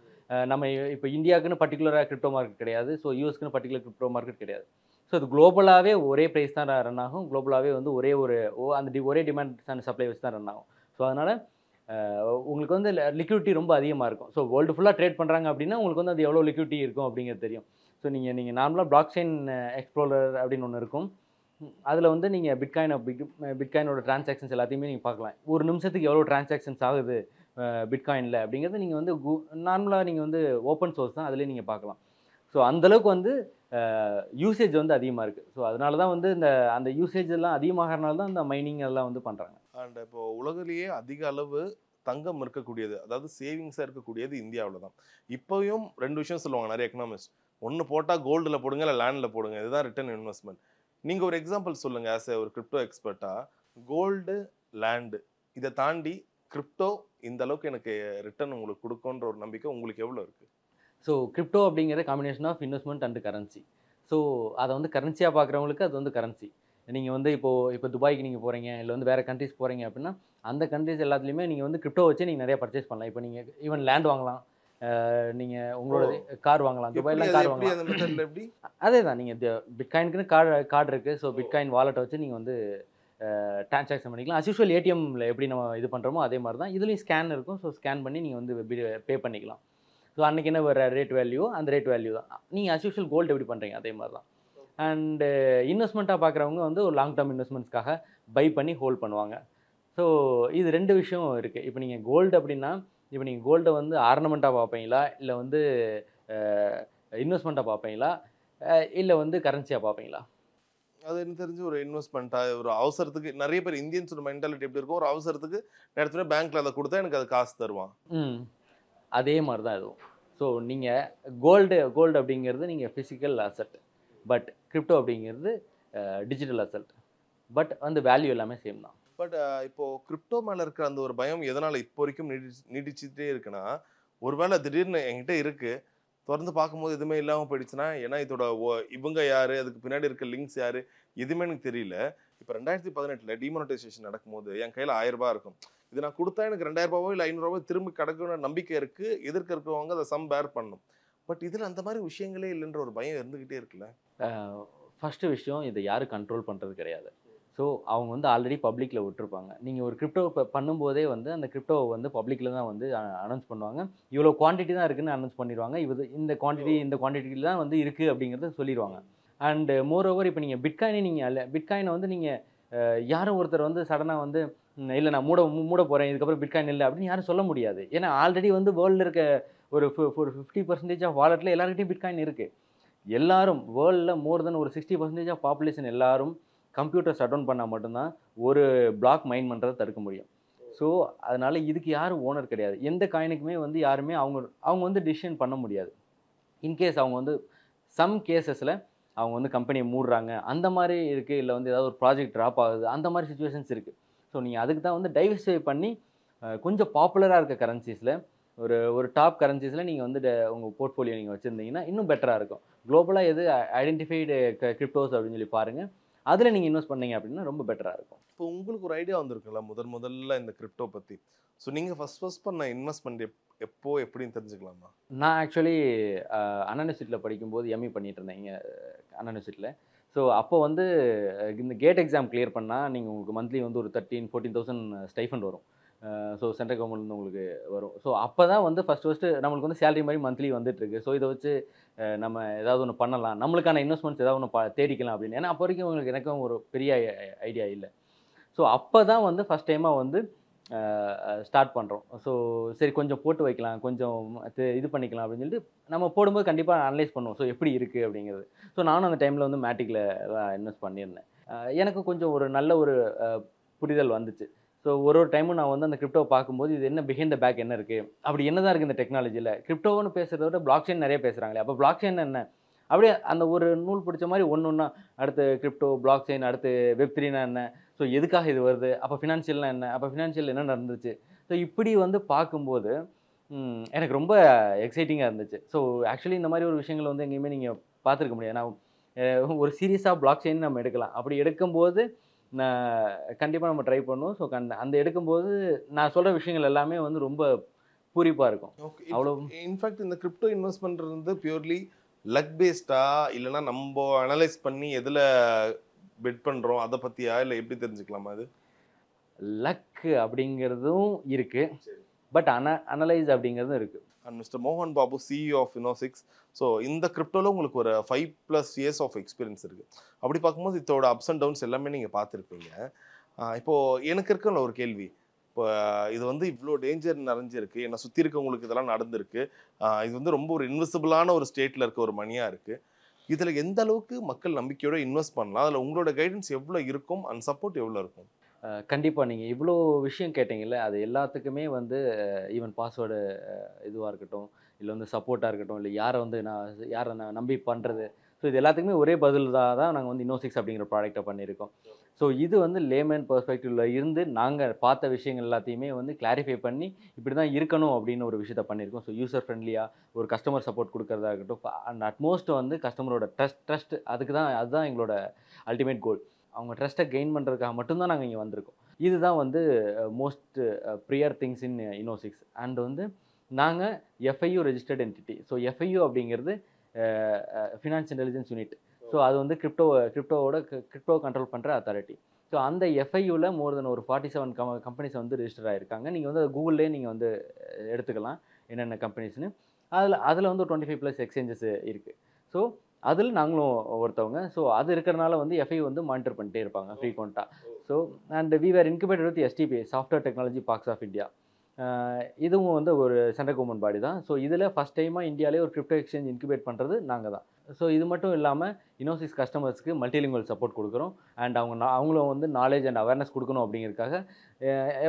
நம்ம இப்போ இந்தியாவுக்குன்னு பர்டிகுலராக கிரிப்டோ மார்க்கெட் கிடையாது. ஸோ யூஎஸ்க்குன்னு பர்டிகுலர் கிரிப்டோ மார்க்கெட் கிடையாது. ஸோ இது குளோபலாகவே ஒரே ப்ரைஸ் தான் ரன் ஆகும். குளோபலாகவே வந்து ஒரே டிமாண்ட் அண்ட் சப்ளை வச்சு தான் ரன் ஆகும். ஸோ அதனால் உங்களுக்கு வந்து லிக்விடிட்டி ரொம்ப அதிகமாக இருக்கும். ஸோ வேர்ல்டு ஃபுல்லாக ட்ரேட் பண்ணுறாங்க அப்படின்னா உங்களுக்கு வந்து அது எவ்வளோ லிக்விடிட்டி இருக்கும் அப்படிங்கிறது தெரியும். ஸோ நீங்கள் நார்மலாக பிளாக் செயின் எக்ஸ்ப்ளோரர் அப்படின்னு ஒன்று இருக்கும். அதில் வந்து நீங்கள் பிட்காயினோட டிரான்சாக்ஷன்ஸ் எல்லாத்தையுமே நீங்கள் பார்க்கலாம். ஒரு நிமிஷத்துக்கு எவ்வளோ டிரான்சாக்ஷன்ஸ் ஆகுது பிட்காயினில் அப்படிங்கிறது நீங்கள் வந்து நார்மலாக நீங்கள் வந்து ஓப்பன் சோர்ஸ் தான், அதிலே நீங்கள் பார்க்கலாம். ஸோ அந்தளவுக்கு வந்து யூசேஜ் வந்து அதிகமாக இருக்குது. ஸோ அதனால தான் வந்து அந்த யூசேஜ் எல்லாம் அதிகமாகறனால தான் இந்த மைனிங் எல்லாம் வந்து பண்ணுறாங்க. அண்ட் இப்போ உலகிலேயே அதிக அளவு தங்கம் இருக்கக்கூடியது, அதாவது சேவிங்ஸாக இருக்கக்கூடியது இந்தியாவில் தான். இப்போயும் 2 விஷயம் சொல்லுவாங்க நிறைய எக்கனாமிஸ்ட். ஒன்று போட்டால் கோல்டில் போடுங்க, இல்லை லேண்டில் போடுங்க, இதுதான் ரிட்டர்ன் இன்வெஸ்ட்மெண்ட். நீங்கள் ஒரு எக்ஸாம்பிள் சொல்லுங்கள் ஆஸ் ஒரு கிரிப்டோ எக்ஸ்பர்ட்டாக. கோல்டு, லேண்டு இதை தாண்டி கிரிப்டோ இந்த அளவுக்கு எனக்கு ரிட்டர்ன் உங்களுக்கு கொடுக்குன்ற ஒரு நம்பிக்கை உங்களுக்கு எவ்வளோ இருக்குது? ஸோ கிரிப்டோ அப்படிங்கிற combination of investment and currency. So அதை வந்து கரன்சியாக பார்க்குறவங்களுக்கு அது வந்து கரன்சி. நீங்கள் வந்து இப்போ துபாய்க்கு நீங்கள் போகிறீங்க இல்லை வந்து வேறு கண்ட்ரிஸ் போகிறீங்க அப்படின்னா அந்த கண்ட்ரிஸ் எல்லாத்துலேயுமே நீங்கள் வந்து கிரிப்டோ வச்சு நீங்கள் நிறைய பர்ச்சேஸ் பண்ணலாம். இப்போ நீங்கள் ஈவன் லேண்ட் வாங்கலாம், நீங்கள் ஓ! உங்களோட கார் வாங்கலாம், எப்படி துபாய்லாம் அது கார் எப்படி வாங்கலாம். அந்த மெத்தட்ல எப்படி? அதே தான் நீங்கள் பிட்காயினுக்குன்னு கார்டு இருக்குது. ஸோ பிட்காயின் வாலெட்டை வச்சு நீங்கள் வந்து ட்ரான்சாக்ஷன் பண்ணிக்கலாம். அஸ் யூசுவல் ஏடிஎம்ல எப்படி நம்ம இது பண்ணுறோமோ அதே மாதிரி தான் இதுலேயும் ஸ்கேன் இருக்கும். ஸோ ஸ்கேன் பண்ணி நீங்கள் வந்து பே பண்ணிக்கலாம். ஸோ அன்றைக்கி என்ன ரேட் வேல்யூ அந்த ரேட் வேல்யூ தான். நீங்கள் அஸ் யூசுவல் கோல்டு எப்படி பண்ணுறீங்க அதே மாதிரி தான். அண்டு இன்வெஸ்ட்மெண்ட்டாக பார்க்குறவங்க வந்து ஒரு லாங் டேர்ம் இன்வெஸ்ட்மெண்ட்ஸ்க்காக பை பண்ணி ஹோல்ட் பண்ணுவாங்க. ஸோ இது 2 விஷயம் இருக்குது. இப்போ நீங்கள் கோல்டு அப்படின்னா, இப்போ நீங்கள் கோல்டை வந்து ஆர்னமெண்ட்டாக பார்ப்பீங்களா? இல்லை வந்து இன்வெஸ்ட்மெண்ட்டாக பார்ப்பீங்களா? இல்லை வந்து கரன்சியாக பார்ப்பீங்களா? அது எனக்கு தெரிஞ்சு ஒரு இன்வெஸ்ட்மெண்ட்டா, ஒரு அவசரத்துக்கு நெறைய பேர் இந்தியன்ஸோட மென்டாலிட்டி எப்படி இருக்கும், ஒரு அவசரத்துக்கு நான் எடுத்துட்டு போய் பேங்க்ல அத குடுத்தா எனக்கு அது காசு தருவான். ம். அதே மாரி தான் இதுவும். ஸோ நீங்கள் கோல்டு அப்படிங்கிறது நீங்கள் ஃபிசிக்கல் அசெட். பட் கிரிப்டோ அப்படிங்கிறது டிஜிட்டல் அசெட். பட் வந்து வேல்யூ எல்லாமே சேம் தான். பட் இப்போ கிரிப்டோ மேல இருக்கிற அந்த ஒரு பயம் எதனால இப்போ வரைக்கும் நீடிச்சுட்டே இருக்குன்னா, ஒருவேளை திடீர்னு என்கிட்ட இருக்கு, தொறந்து பார்க்கும்போது எதுவுமே இல்லாம போயிடுச்சுன்னா, ஏன்னா இதோட இவங்க யாரு? அதுக்கு பின்னாடி இருக்க லிங்க்ஸ் யாரு? எதுவுமே எனக்கு தெரியல. இப்ப 2018ல டிமானிட்டைசேஷன் நடக்கும்போது என் கையில ரூ. 1000 இருக்கும். இது நான் குடுத்தா எனக்கு ரூ. 2000வோ இல்ல ரூ. 500வோ திரும்பி கிடைக்கும்னு நம்பிக்கை இருக்கு. எதிர்க்க இருக்கவங்க அத பேர் பண்ணணும். பட் இதுல அந்த மாரி விஷயங்களே இல்லன்ற ஒரு பயம் இருந்துகிட்டே இருக்குல்ல? அ ஃபர்ஸ்ட்டு விஷயம் இத யாரும் கண்ட்ரோல் பண்றது கிடையாது. ஸோ அவங்க வந்து ஆல்ரெடி பப்ளிக்ல விட்டுருப்பாங்க. நீங்க ஒரு கிரிப்டோ பண்ணும்போதே வந்து அந்த கிரிப்டோவ வந்து பப்ளிக்ல தான் வந்து அனௌன்ஸ் பண்ணுவாங்க. இவ்வளோ குவான்டிட்டி தான் இருக்குன்னு அனௌன்ஸ் பண்ணிருவாங்க. இந்த குவான்டிட்டில தான் வந்து இருக்கு அப்படிங்கிறத சொல்லிருவாங்க. அண்ட் மோர் ஓவர் இப்ப நீங்க பிட்காயின வந்து நீங்க யாரும் ஒருத்தர் வந்து சடனா வந்து இல்ல நான் மூட போறேன். இதுக்கப்புறம் பிட்காயின் இல்ல அப்படின்னு யாரும் சொல்ல முடியாது. ஏன்னா ஆல்ரெடி வந்து வேர்ல்டுல இருக்க ஒரு 50% ஆஃப் வாலெட்ல எல்லார்கிட்டயும் பிட்காயின் இருக்கு. எல்லாரும் வேர்ல்டுல மோர் தென் ஒரு 60% ஆஃப் பாப்புலேஷன் எல்லாரும் கம்ப்யூட்டர் ஷட் டவுன் பண்ணா மட்டும் தான் ஒரு பிளாக் மைன் பண்றத தடுக்க முடியும். ஸோ அதனால இதுக்கு யாரும் ஓனர் கிடையாது. எந்த காயினுக்குமே வந்து யாருமே அவங்க அவங்க வந்து டிசிஷன் பண்ண முடியாது. இன்கேஸ் அவங்க வந்து சம் கேஸஸ்ல அவங்க வந்து கம்பெனிய மூடுறாங்க. அந்த மாரி இருக்கு. இல்ல வந்து ஏதாவது ஒரு ப்ராஜெக்ட் டிராப் ஆகுது. அந்த மாரி சிச்சுவேஷன்ஸ் இருக்கு. ஸோ நீங்க அதுக்கு தான் வந்து டைவர்சிஃபை பண்ணி கொஞ்சம் பாப்புலரா இருக்க கரன்சிஸ்ல ஒரு ஒரு டாப் கரன்சிஸ்ல நீங்க வந்து உங்க போர்ட்ஃபோலியோ நீங்க வச்சிருந்தீங்கன்னா, இன்னும் பெட்டரா இருக்கும். குளோபலா எது ஐடென்டிஃபைடு கிரிப்டோஸ் அப்படின்னு சொல்லி பாருங்க. அதுல நீங்க இன்வெஸ்ட் பண்ணீங்க அப்படின்னா ரொம்ப பெட்டரா இருக்கும். இப்போ உங்களுக்கு ஒரு ஐடியா வந்திருக்குல்ல, முதல்ல இந்த கிரிப்டோ பத்தி. ஸோ நீங்க ஃபர்ஸ்ட் பண்ண இன்வெஸ்ட்மென்ட் எப்போ எப்படின்னு தெரிஞ்சுக்கலாமா? நான் ஆக்சுவலி அண்ணா யூனிவர்சிட்டியில படிக்கும்போது எம்.இ பண்ணிட்டு இருந்தேன் இங்க அண்ணா யூனிவர்சிட்டியில. ஸோ அப்போ வந்து இந்த கேட் எக்ஸாம் கிளியர் பண்ணா நீங்க உங்களுக்கு மந்த்லி வந்து ஒரு 14,000 ஸ்டைஃபண்ட் வரும். ஸோ சென்ட்ரல் கவர்மெண்ட்லேருந்து உங்களுக்கு வரும். ஸோ அப்போ தான் வந்து ஃபர்ஸ்ட்டு நம்மளுக்கு வந்து சேலரி மாரி மந்த்லி வந்துட்டுருக்கு. ஸோ இத வச்சு நம்ம ஏதாவது ஒண்ணு பண்ணலாம். நம்மளுக்கான இன்வெஸ்ட்மெண்ட்ஸ் ஏதாவது ஒண்ணு தேடிக்கலாம் அப்படின்னு. ஏன்னா அப்போ வரைக்கும் எனக்கும் ஒரு பெரிய ஐடியா இல்ல. ஸோ அப்போ தான் வந்து ஃபர்ஸ்ட் டைமா வந்து ஸ்டார்ட் பண்றோம். ஸோ சரி கொஞ்சம் போட்டு வைக்கலாம். கொஞ்சம் இது பண்ணிக்கலாம் அப்படின்னு சொல்லிட்டு நம்ம போடும்போது கண்டிப்பா அனலைஸ் பண்ணுவோம். ஸோ எப்படி இருக்கு அப்படிங்கிறது. ஸோ நானும் அந்த டைம்ல வந்து மேட்டிக்ல தான் இன்வெஸ்ட் பண்ணியிருந்தேன். எனக்கு கொஞ்சம் ஒரு நல்ல ஒரு புரிதல் வந்துச்சு. ஸோ ஒரு டைமும் நான் வந்து அந்த கிரிப்டோவ பார்க்கும்போது, இது என்ன பிஹைண்ட் த பேக் என்ன இருக்கு? அப்படி என்னதான் இருக்கு இந்த டெக்னாலஜில? கிரிப்டோன்னு பேசுறத விட பிளாக் செயின் நெறைய பேசுறாங்களே. அப்ப பிளாக் செயின் என்ன? அப்படியே அந்த ஒரு நூல் பிடிச்ச மாரி ஒண்ணொண்ணா அடுத்து கிரிப்டோ, பிளாக் செயின், அடுத்து வெப்3னா என்ன? ஸோ எதுக்காக இது வருது? அப்ப ஃபினான்ஷியல்னா என்ன? அப்ப ஃபினான்ஷியல் என்ன நடந்துச்சு? ஸோ இப்படி வந்து பார்க்கும்போது, எனக்கு ரொம்ப எக்ஸைட்டிங்கா இருந்துச்சு. ஸோ ஆக்சுவலி இந்த மாரி ஒரு விஷயங்கள் வந்து எங்கேயுமே நீங்க பார்த்துருக்க முடியாது. நான் ஒரு சீரியஸா பிளாக் செயின் நம்ம எடுக்கலாம். அப்படி எடுக்கும்போது, நான் கண்டிப்பா நம்ம ட்ரை பண்ணுவோம். ஸோ அந்த எடுக்கும்போது நான் சொல்ற விஷயங்கள் எல்லாமே வந்து ரொம்ப பூரிப்பா இருக்கும். ஓகே. அவ்வளோ இன்ஃபாக்ட் இந்த கிரிப்டோ இன்வெஸ்ட்மென்ட் வந்து பியூர்லி லக் பேஸ்டா இல்லன்னா நம்ப அனலைஸ் பண்ணி எதுல பெட் பண்றோம் அத பத்தியா? இல்ல எப்படி தெரிஞ்சுக்கலாமா அது? லக் அப்படிங்கிறதும் இருக்கு. சரி. பட் அனலைஸ் அப்படிங்கிறதும் இருக்கு. அண்ட் மிஸ்டர் மோகன் பாபு சிஇஓ ஆஃப் இன்னோசிக்ஸ். ஸோ இந்த கிரிப்டோல உங்களுக்கு ஒரு 5+ இயர்ஸ் ஆஃப் எக்ஸ்பீரியன்ஸ் இருக்கு. அப்படி பார்க்கும்போது இதோட அப்ஸ் அண்ட் டவுன்ஸ் எல்லாமே நீங்க பார்த்துருப்பீங்க. இப்போ எனக்கு இருக்குல்ல ஒரு கேள்வி. இப்போ இது வந்து இவ்ளோ டேஞ்சர் நிறைஞ்சிருக்கு. என்ன சுத்தி இருக்கவங்களுக்கு இதெல்லாம் நடந்திருக்கு. இது வந்து ரொம்ப ஒரு இன்விசிபிளான ஒரு ஸ்டேட்ல இருக்க ஒரு மணியா இருக்கு. இதுல எந்த அளவுக்கு மக்கள் நம்பிக்கையோட இன்வெஸ்ட் பண்ணலாம்? அதுல உங்களோட கைடன்ஸ் எவ்ளோ இருக்கும்? அண்ட் சப்போர்ட் எவ்ளோ இருக்கும்? கண்டிப்பா நீங்க இவ்ளோ விஷயம் கேட்டீங்கல்ல, அது எல்லாத்துக்குமே வந்து ஈவன் பாஸ்வேர்டு இதுவா இருக்கட்டும், இல்ல வந்து சப்போர்ட்டா இருக்கட்டும், இல்ல யார நான் நம்பி பண்றது. ஸோ இது எல்லாத்துக்குமே ஒரே பதில் தான் நாங்க வந்து இன்னோசிக்ஸ் அப்படிங்கிற ப்ராடக்ட்ட பண்ணியிருக்கோம். ஸோ இது வந்து லேமேன் பெர்ஸ்பெக்டிவ்ல இருந்து நாங்க பார்த்த விஷயங்கள் எல்லாத்தையுமே வந்து கிளாரிஃபை பண்ணி, இப்படி தான் இருக்கணும் அப்படின்னு ஒரு விஷயத்த பண்ணியிருக்கோம். ஸோ யூசர் ஃப்ரெண்ட்லியா ஒரு கஸ்டமர் சப்போர்ட் குடுக்கறதா இருக்கட்டும், அண்ட் அட்மோஸ்ட் வந்து கஸ்டமரோட ட்ரஸ்ட் அதுதான் எங்களோட அல்டிமேட் கோல். அவங்க ட்ரஸ்ட்டை கெயின் பண்ணுறதுக்காக மட்டும்தான் நாங்கள் இங்கே வந்திருக்கோம். இதுதான் வந்து மோஸ்ட் ப்ரியர் திங்ஸ் இன் இன்னோசிக்ஸ். அண்ட் வந்து நாங்கள் FIU registered entity. So FIU அப்படிங்கிறது ஃபினான்ஸ் இன்டெலிஜென்ஸ் யூனிட். ஸோ அது வந்து கிரிப்டோ கண்ட்ரோல் பண்ணுற அத்தாரிட்டி. ஸோ அந்த எஃப்ஐயூவில் மோர் தென் ஒரு 47 கம்பெனிஸ் வந்து ரெஜிஸ்டர் ஆகிருக்காங்க. நீங்கள் வந்து கூகுள்லேயே நீங்கள் வந்து எடுத்துக்கலாம் என்னென்ன கம்பெனிஸ்னு. அதில் வந்து 25+ எக்ஸ்சேஞ்சஸ் இருக்குது. ஸோ அதில் நாங்களும் ஒருத்தவங்க. ஸோ அது இருக்கிறனால வந்து எஃப்ஐயூ வந்து மானிட்டர் பண்ணிட்டே இருப்பாங்க ஃப்ரீக்வெண்ட்டாக. So and we were incubated with STPI, software technology parks of India. இதுவும் வந்து ஒரு சென்ட்ரல் கவர்மெண்ட் பாடி தான். ஸோ இதில் ஃபஸ்ட் டைமாக இந்தியாவிலே ஒரு கிரிப்டோ எக்ஸ்சேஞ்ச் இன்குபேட் பண்ணுறது நாங்கள் தான். ஸோ இது மட்டும் இல்லாமல் இன்னோசிக்ஸ் கஸ்டமர்ஸ்க்கு மல்டிலிங்குவல் சப்போர்ட் கொடுக்குறோம். அண்ட் அவங்களும் வந்து நாலேஜ் அண்ட் அவேர்னஸ் கொடுக்கணும் அப்படிங்கிறதுக்காக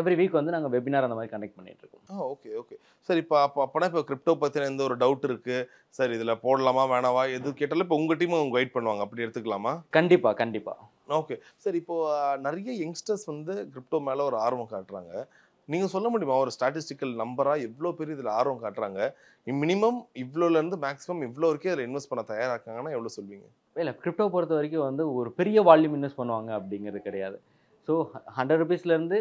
எவ்ரி வீக் வந்து நாங்கள் வெபினார் அந்த மாதிரி கனெக்ட் பண்ணிட்டு இருக்கோம். Okay okay sir. அப்போனா இப்போ கிரிப்டோ பற்றின எந்த ஒரு டவுட் இருக்கு சார், இதில் போடலாமா வேணாவா எது கேட்டாலும் இப்போ உங்கள் டீம் அவங்க கைட் பண்ணுவாங்க, அப்படி எடுத்துக்கலாமா? கண்டிப்பாக. Okay sir. இப்போ நிறைய யங்ஸ்டர்ஸ் வந்து கிரிப்டோ மேலே ஒரு ஆர்வம் காட்டுறாங்க. நீங்க சொல்ல முடியுமா ஒரு ஸ்டாட்டிஸ்டிக்கல் நம்பரா எவ்வளோ பேர் இதில் ஆர்வம் காட்டுறாங்க? மினிமம் இவ்வளோலேருந்து மேக்ஸிமம் இவ்வளோ வரைக்கும் அதில் இன்வெஸ்ட் பண்ண தயாராக்காங்கன்னா எவ்வளோ சொல்வீங்க? இல்லை, கிரிப்டோ பொறுத்த வரைக்கும் வந்து ஒரு பெரிய வால்யூம் இன்வெஸ்ட் பண்ணுவாங்க அப்படிங்கிறது கிடையாது. ஸோ 100 ருபீஸ்லேருந்து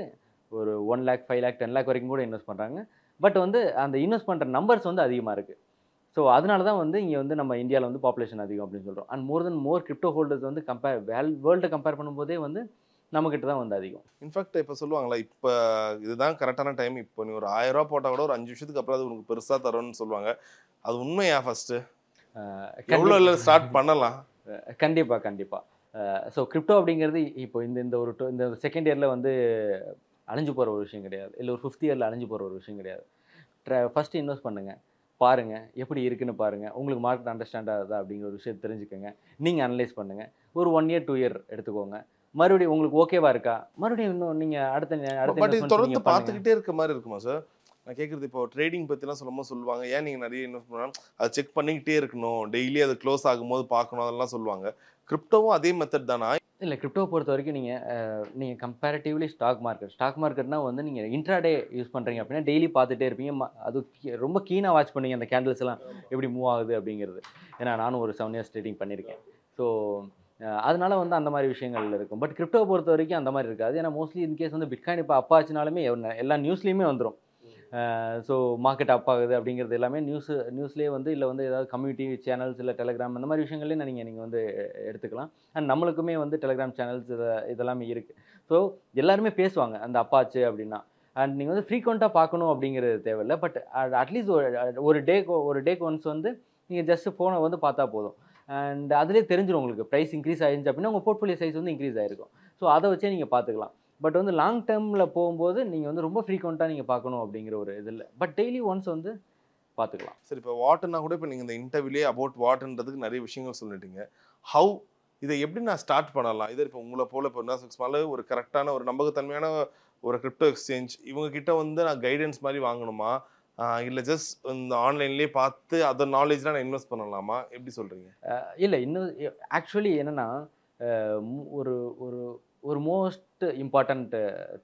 ஒரு 1 லேக் 5 லேக் 10 லேக் வரைக்கும் கூட இன்வெஸ்ட் பண்ணுறாங்க. பட் வந்து அந்த இன்வெஸ்ட் பண்ணுற நம்பர்ஸ் வந்து அதிகமாக இருக்குது. ஸோ அதனால தான் வந்து இங்கே வந்து நம்ம இந்தியாவில் வந்து பாப்புலேஷன் அதிகம் அப்படின்னு சொல்கிறோம். அண்ட் மோர் கிரிப்டோ ஹோல்டர்ஸ் வந்து வேர்ல்டை கம்பேர் பண்ணும்போதே வந்து நம்மக்கிட்ட தான் வந்து அதிகம். இன்ஃபேக்ட் இப்போ சொல்லுவாங்களா, இப்போ இதுதான் கரெக்டான டைம், இப்போ நீ ஒரு 1000 ரூபா போட்டால் கூட ஒரு 5 வருஷத்துக்கு அப்புறம் அது உனக்கு பெருசாக தரும்னு சொல்லுவாங்க. அது உண்மையா? ஃபர்ஸ்ட் எவ்வளோ ஸ்டார்ட் பண்ணலாம்? கண்டிப்பாக. ஸோ கிரிப்டோ அப்படிங்கிறது இப்போ இந்த செகண்ட் இயரில் வந்து அழிஞ்சு போகிற ஒரு விஷயம் கிடையாது. இல்லை ஒரு 5th இயரில் அழிஞ்சு போகிற ஒரு விஷயம் கிடையாது. ஃபஸ்ட்டு இன்வெஸ்ட் பண்ணுங்கள், பாருங்கள் எப்படி இருக்குன்னு பாருங்கள். உங்களுக்கு மார்க்கெட் அண்டர்ஸ்டாண்ட் ஆகுதா அப்படிங்கிற ஒரு விஷயத்தை தெரிஞ்சுக்கோங்க. நீங்கள் அனலைஸ் பண்ணுங்கள். ஒரு 1 இயர் 2 இயர் எடுத்துக்கோங்க. மறுபடியும் உங்களுக்கு ஓகேவா இருக்கா, மறுபடியும் இன்னும் நீங்கள் பட் இது தொடர்ந்து அடுத்த பார்த்துக்கிட்டே இருக்க மாதிரி இருக்குமா சார்? நான் கேட்குறது இப்போ ட்ரேடிங் பற்றிலாம் சொல்லும்போது சொல்லுவாங்க, ஏன் நீங்கள் நிறைய இன்வெஸ்ட் பண்ணாலும் அதை செக் பண்ணிக்கிட்டே இருக்கணும், டெய்லி அது க்ளோஸ் ஆகும்போது பார்க்கணும், அதெல்லாம் சொல்லுவாங்க. கிரிப்டோவும் அதே மெத்தட் தானா? இல்லை, கிரிப்டோ பொறுத்த வரைக்கும் நீங்கள் கம்பேரிட்டிவ்லி ஸ்டாக் மார்க்கெட்னா வந்து நீங்கள் இன்ட்ராடே யூஸ் பண்ணுறீங்க அப்படின்னா டெய்லி பார்த்துட்டே இருப்பீங்க. அது ரொம்ப கீனாக வாட்ச் பண்ணுவீங்க அந்த கேண்டில்ஸ் எல்லாம் எப்படி மூவ் ஆகுது அப்படிங்கிறது. ஏன்னா நானும் ஒரு 7 இயர்ஸ் ட்ரேடிங் பண்ணியிருக்கேன். ஸோ அதனால வந்து அந்த மாதிரி விஷயங்கள் இருக்கும். பட் கிரிப்டோ பொறுத்த வரைக்கும் அந்த மாதிரி இருக்காது. ஏன்னா மோஸ்ட்லி இன்கேஸ் வந்து பிட்காயின் இப்போ அப் ஆச்சுனாலுமே எல்லா நியூஸ்லேயுமே வந்துடும். ஸோ மார்க்கெட் அப் ஆகுது அப்படிங்கிறது எல்லாமே நியூஸ்லேயே வந்து, இல்லை வந்து ஏதாவது கம்யூனிட்டி சேனல்ஸ், இல்லை டெலிகிராம் அந்த மாதிரி விஷயங்களே நீங்கள் வந்து எடுத்துக்கலாம். அண்ட் நம்மளுக்குமே வந்து டெலிகிராம் சேனல்ஸ் இதெல்லாமே இருக்குது. ஸோ எல்லாருமே பேசுவாங்க அந்த அப்பாச்சு அப்படின்னா. அண்ட் நீங்கள் வந்து ஃப்ரீக்வெண்ட்டாக பார்க்கணும் அப்படிங்கிறது தேவையில்லை. பட் அட்லீஸ்ட் ஒரு டேக்கு ஒன்ஸ் வந்து நீங்கள் ஜஸ்ட் ஃபோனை வந்து பார்த்தா போதும். அண்ட் அதிலே தெரிஞ்சிடும் உங்களுக்கு ப்ரைஸ் இன்க்ரீஸ் ஆயிருந்துச்சு அப்படின்னா உங்கள் போர்ட்ஃபோலியோ சைஸ் வந்து இன்க்ரீஸ் ஆகிருக்கும். ஸோ அதை வச்சே நீங்கள் பார்த்துக்கலாம். பட் வந்து லாங் டேர்மில் போகும்போது நீங்கள் வந்து ரொம்ப ஃப்ரீக்வெண்ட்டாக நீங்கள் பார்க்கணும் அப்படிங்கிற ஒரு இது இல்லை. பட் டெய்லி ஒன்ஸ் வந்து பார்த்துக்கலாம். சரி, இப்போ வாட்னா கூட இப்போ நீங்கள் இந்த இன்டர்வியூலே அபவுட் வாட்ன்றதுக்கு நிறைய விஷயங்கள் சொல்லிட்டீங்க. ஹவு இதை எப்படி நான் ஸ்டார்ட் பண்ணலாம்? இதை இப்போ உங்களை போல இப்போ இன்னோசிக்ஸ் மேலே ஒரு கரெக்டான ஒரு நம்பகத்தன்மையான ஒரு கிரிப்டோ எக்ஸ்சேஞ்ச் இவங்க கிட்ட வந்து நான் கைடன்ஸ் மாதிரி வாங்கணுமா, இல்லை ஜஸ்ட் இந்த ஆன்லைன்லேயே பார்த்து அதை நாலேஜ்லாம் நான் இன்வெஸ்ட் பண்ணலாமா, எப்படி சொல்கிறீங்க? இல்லை, இன்னும் ஆக்சுவலி என்னென்னா ஒரு ஒரு ஒரு மோஸ்ட் இம்பார்ட்டண்ட்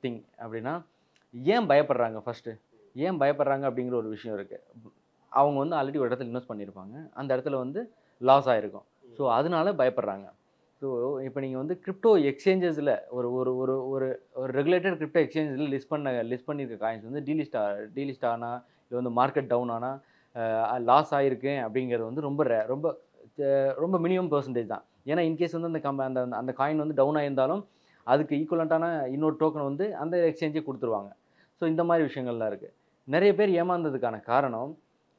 திங் அப்படின்னா ஏன் பயப்படுறாங்க, ஏன் பயப்படுறாங்க அப்படிங்கிற ஒரு விஷயம் இருக்குது. அவங்க வந்து ஆல்ரெடி ஒரு இடத்துல இன்வெஸ்ட் பண்ணியிருப்பாங்க, அந்த இடத்துல வந்து லாஸ் ஆகிருக்கும். ஸோ அதனால பயப்படுறாங்க. ஸோ இப்போ நீங்கள் வந்து கிரிப்டோ எக்ஸ்சேஞ்சஸில் ஒரு ஒரு ஒரு ஒரு ஒரு ரெகுலேட்டட் கிரிப்டோ எக்ஸ்சேஞ்சில் லிஸ்ட் பண்ணியிருக்க காயின்ஸ் வந்து டீலிஸ்ட் ஆனால், இல்லை வந்து மார்க்கெட் டவுன் ஆனால் லாஸ் ஆகிருக்கேன் அப்படிங்கிறது வந்து ரொம்ப மினிமம் பெர்சன்டேஜ் தான். ஏன்னா இன்கேஸ் வந்து அந்த காயின் வந்து டவுன் ஆகியிருந்தாலும் அதுக்கு ஈக்குவலண்ட்டான இன்னொரு டோக்கன் வந்து அந்த எக்ஸ்சேஞ்சே கொடுத்துருவாங்க. ஸோ இந்த மாதிரி விஷயங்கள்லாம் இருக்குது. நிறைய பேர் ஏமாந்ததுக்கான காரணம்,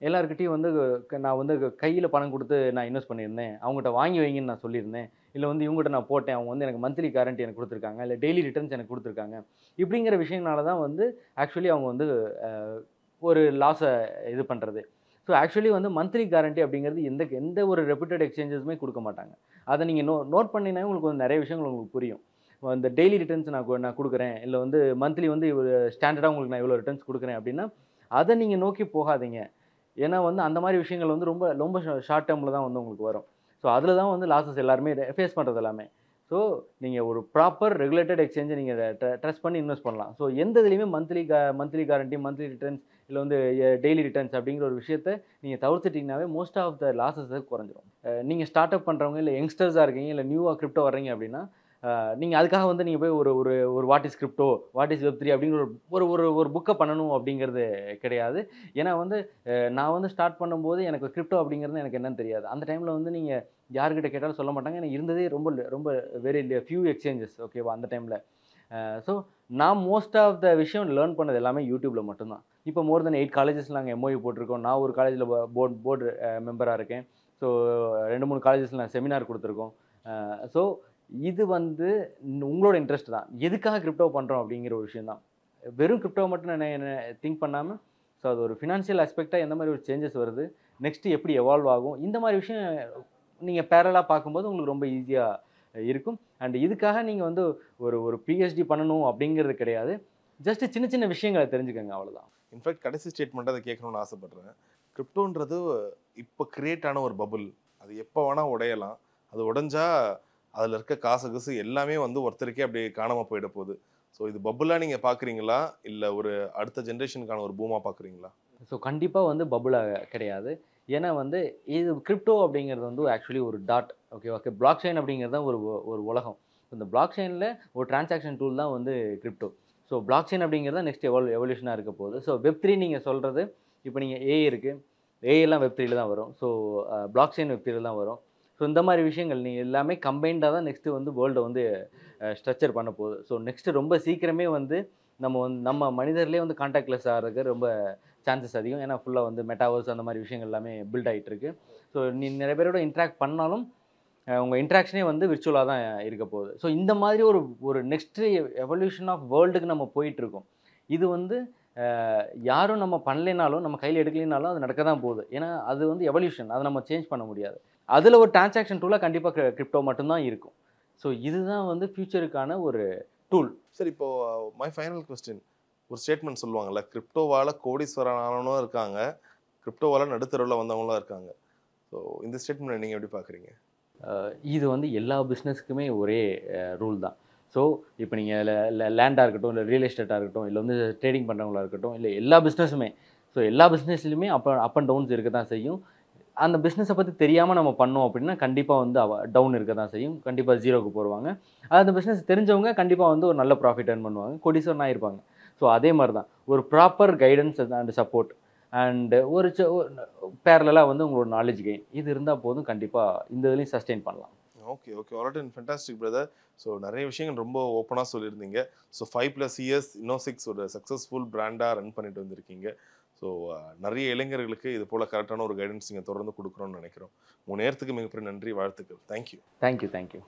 எல்லாருக்கிட்டையும் வந்து நான் வந்து கையில் பணம் கொடுத்து நான் இன்வெஸ்ட் பண்ணியிருந்தேன், அவங்ககிட்ட வாங்கி வைங்கன்னு நான் சொல்லியிருந்தேன், இல்லை வந்து இவங்ககிட்ட நான் போட்டேன், அவங்க வந்து எனக்கு மந்த்லி கேரண்டி எனக்கு கொடுத்துருக்காங்க, இல்லை டெய்லி ரிட்டர்ன்ஸ் எனக்கு கொடுத்துருக்காங்க. இப்படிங்கிற விஷயங்களால தான் வந்து ஆக்சுவலி அவங்க வந்து ஒரு லாஸை இது பண்ணுறது. ஸோ ஆக்சுவலி வந்து மந்த்லி கேரண்டி அப்படிங்கிறது எந்த ஒரு ரெப்யூட்டட் எக்ஸ்சேஞ்சஸுமே கொடுக்க மாட்டாங்க. அதை நீங்கள் நோட் பண்ணினா உங்களுக்கு வந்து நிறைய விஷயங்கள் உங்களுக்கு புரியும். இந்த டெய்லி ரிட்டர்ன்ஸ் நான் கொடுக்குறேன், இல்லை வந்து மந்த்லி வந்து ஸ்டாண்டர்டாக உங்களுக்கு நான் இவ்வளோ ரிட்டர்ன்ஸ் கொடுக்குறேன் அப்படின்னா அதை நீங்கள் நோக்கி போகாதீங்க. ஏன்னா வந்து அந்த மாதிரி விஷயங்கள் வந்து ரொம்ப ரொம்ப ஷார்ட் டேர்மில் தான் வந்து உங்களுக்கு வரும். ஸோ அதில் தான் வந்து லாஸஸ் எல்லாருமே ஃபேஸ் பண்ணுறது எல்லாமே. ஸோ நீங்கள் ஒரு ப்ராப்பர் ரெகுலேட்டட் எக்ஸ்சேஞ்சை நீங்கள் ட்ரஸ்ட் பண்ணி இன்வெஸ்ட் பண்ணலாம். ஸோ எந்த இதுலேயுமே மந்த்லி கேரண்டி, மந்த்லி ரிட்டர்ன்ஸ், இல்லை வந்து டெய்லி ரிட்டர்ன்ஸ் அப்படிங்கிற ஒரு விஷயத்தை நீங்கள் தவிர்த்துட்டிங்கனாவே மோஸ்ட் ஆஃப் த லாஸஸ் குறைஞ்சிரும். நீங்கள் ஸ்டார்ட் அப் பண்ணுறவங்க, இல்லை யங்ஸ்டர்ஸாக இருக்கீங்க, இல்லை நியூவாக கிரிப்டோ வர்றீங்க அப்படின்னா நீங்கள் அதுக்காக வந்து நீங்கள் போய் ஒரு ஒரு ஒரு what is crypto, what is வெப்3 அப்படிங்கிற ஒரு ஒரு ஒரு புக்கை பண்ணணும் அப்படிங்கிறது கிடையாது. ஏன்னா வந்து நான் வந்து ஸ்டார்ட் பண்ணும்போது எனக்கு கிரிப்டோ அப்படிங்கிறது எனக்கு என்னன்னு தெரியாது. அந்த டைமில் வந்து நீங்கள் யார்கிட்ட கேட்டாலும் சொல்ல மாட்டாங்க. எனக்கு இருந்ததே ரொம்ப ரொம்ப வெரி ஃபியூ எக்ஸ்சேஞ்சஸ் ஓகேவா அந்த டைமில். ஸோ நான் மோஸ்ட் ஆஃப் த விஷயம் லேர்ன் பண்ணது எல்லாமே யூடியூப்ல மட்டும்தான். இப்போ மோர் தென் 8 காலேஜஸ் நாங்கள் எம்ஓயு போட்டிருக்கோம். நான் ஒரு காலேஜில் போர்டு மெம்பராக இருக்கேன். ஸோ 2, 3 காலேஜஸ்ல நான் செமினார் குடுத்துருக்கோம். ஸோ இது வந்து உங்களோட இன்ட்ரெஸ்ட் தான். எதுக்காக கிரிப்டோ பண்றோம் அப்படிங்கிற ஒரு விஷயம் தான். வெறும் கிரிப்டோ மட்டும் திங்க் பண்ணாம, ஸோ அது ஒரு ஃபினான்ஷியல் ஆஸ்பெக்ட்டா எந்த மாரி ஒரு சேஞ்சஸ் வருது, நெக்ஸ்ட் எப்படி எவால்வ் ஆகும், இந்த மாரி விஷயம் நீங்க பேரலலா பார்க்கும்போது உங்களுக்கு ரொம்ப ஈஸியா இருக்கும். அண்ட் இதுக்காக நீங்க வந்து ஒரு ஒரு பிஹெச்டி பண்ணணும் அப்படிங்கிறது கிடையாது. ஜஸ்ட் சின்ன சின்ன விஷயங்கள தெரிஞ்சுக்கங்க அவ்வளவுதான். இன்ஃபேக்ட் கடைசி ஸ்டேட்மெண்ட் அதை கேட்கணும்னு ஆசைப்படுறேன். கிரிப்டோன்றது இப்போ கிரியேட் ஆன ஒரு பபுள். அது எப்போ வேணா உடையலாம். அது உடைஞ்சா அதில் இருக்க காசு கீசு எல்லாமே வந்து ஒருத்தருக்கே அப்படியே காணாம போயிட போகுது. ஸோ இது பபுளா நீங்க பார்க்குறீங்களா? இல்ல ஒரு அடுத்த ஜெனரேஷனுக்கான ஒரு பூமா பார்க்குறீங்களா? ஸோ கண்டிப்பா வந்து பபுளா கிடையாது. ஏன்னா வந்து இது கிரிப்டோ அப்படிங்கிறது வந்து ஆக்சுவலி ஒரு டாட் ஓகேவா? பிளாக் செயின் அப்படிங்கிறது தான் ஒரு ஒரு உலகம். இந்த பிளாக் செயின்ல ஒரு டிரான்சாக்ஷன் டூல் தான் வந்து கிரிப்டோ. ஸோ பிளாக் செயின் அப்படிங்கிறது தான் நெக்ஸ்ட் எவல்யூஷனா இருக்க போகுது. ஸோ வெப்3 நீங்க சொல்றது, இப்போ நீங்க ஏஐ இருக்கு. ஏஐ எல்லாம் வெப்3ல தான் வரும். ஸோ பிளாக் செயின் வெப்3ல தான் வரும். ஸோ இந்த மாரி விஷயங்கள் நீங்க எல்லாமே கம்பைன்டா தான் நெக்ஸ்ட் வந்து வேர்ல்ட வந்து ஸ்ட்ரக்சர் பண்ண போகுது. ஸோ நெக்ஸ்ட் ரொம்ப சீக்கிரமே வந்து நம்ம மனிதர்களே வந்து கான்டாக்ட்லெஸ் ஆகுறதுக்கு ரொம்ப சான்சஸ் அதிகம். ஏன்னா ஃபுல்லா வந்து மெட்டாவர்ஸ் அந்த மாரி விஷயங்கள் எல்லாமே பில்ட் ஆயிட்டு இருக்கு. ஸோ நிறைய பேரோட இன்டராக்ட் பண்ணாலும், உங்க இன்டராக்ஷனே வந்து விர்ச்சுவலா தான் இருக்க போகுது. ஸோ இந்த மாதிரி ஒரு ஒரு நெக்ஸ்ட் எவல்யூஷன் ஆஃப் வேர்ல்டுக்கு நம்ம போயிட்டு இருக்கோம். இது வந்து யாரும் நம்ம பண்ணலைனாலும், நம்ம கையில எடுக்கலைனாலும் அது நடக்க தான் போகுது. ஏன்னா அது வந்து எவல்யூஷன். அத நம்ம சேஞ்ச் பண்ண முடியாது. அதுல ஒரு டிரான்சாக்ஷன் டூலா கண்டிப்பா கிரிப்டோ மட்டும் தான் இருக்கும். ஸோ இதுதான் வந்து ஃபியூச்சருக்கான ஒரு டூல். சரி இப்போ மை ஃபைனல் கொஸ்டின். ஒரு ஸ்டேட்மெண்ட் சொல்லுவாங்கல்ல, கிரிப்டோவால கோடீஸ்வரன் ஆனவனும் இருக்காங்க. கிரிப்டோவால நடுத்தெருவுல வந்தவங்களும் இருக்காங்க. ஸோ இந்த ஸ்டேட்மெண்ட் நீங்க எப்படி பார்க்குறீங்க? இது வந்து எல்லா பிஸ்னஸ்க்குமே ஒரே ரூல் தான். ஸோ இப்போ நீங்க லேண்டா இருக்கட்டும், இல்ல ரியல் எஸ்டேட்டா இருக்கட்டும், இல்ல வந்து ட்ரேடிங் பண்றவங்களா இருக்கட்டும், இல்ல எல்லா பிசினஸுமே. ஸோ எல்லா பிசினஸ்லயுமே அப் அண்ட் டவுன்ஸ் இருக்க தான் செய்யும். அந்த பிசினஸ பத்தி தெரியாம நம்ம பண்ணோம் அப்படின்னா, கண்டிப்பா வந்து டவுன் இருக்க தான் செய்யும். கண்டிப்பா 0க்கு போருவாங்க. அந்த பிசினஸ் தெரிஞ்சவங்க கண்டிப்பா வந்து ஒரு நல்ல ப்ராஃபிட் ஏர்ன் பண்ணுவாங்க. கோடீஸ்வரன் ஆயிருப்பாங்க. ஸோ அதே மாரி தான். ஒரு proper guidance and support and ஒரு பேரலலா வந்து உங்களோட நாலேட்ஜ் கெயின் இது இருந்தா போதும். கண்டிப்பா இந்த இதுலயும் சஸ்டெயின் பண்ணலாம். Okay, okay. Alright and fantastic brother. So நெறைய விஷயங்கள் ரொம்ப ஓப்பனா சொல்லியிருந்தீங்க. ஸோ 5+ இயர்ஸ் இன்னோசிக்ஸ் ஒரு சக்ஸஸ்ஃபுல் பிராண்டா ரன் பண்ணிட்டு வந்திருக்கீங்க. ஸோ நெறைய இளைஞர்களுக்கு இது போல கரெக்ட்டான ஒரு கைடன்ஸ் நீங்க தொடர்ந்து குடுக்கணும்னு நெனைக்கிறோம். உங்க நேரத்துக்கு மிகப்பெரிய நன்றி, வாழ்த்துக்கள். Thank you. Thank you.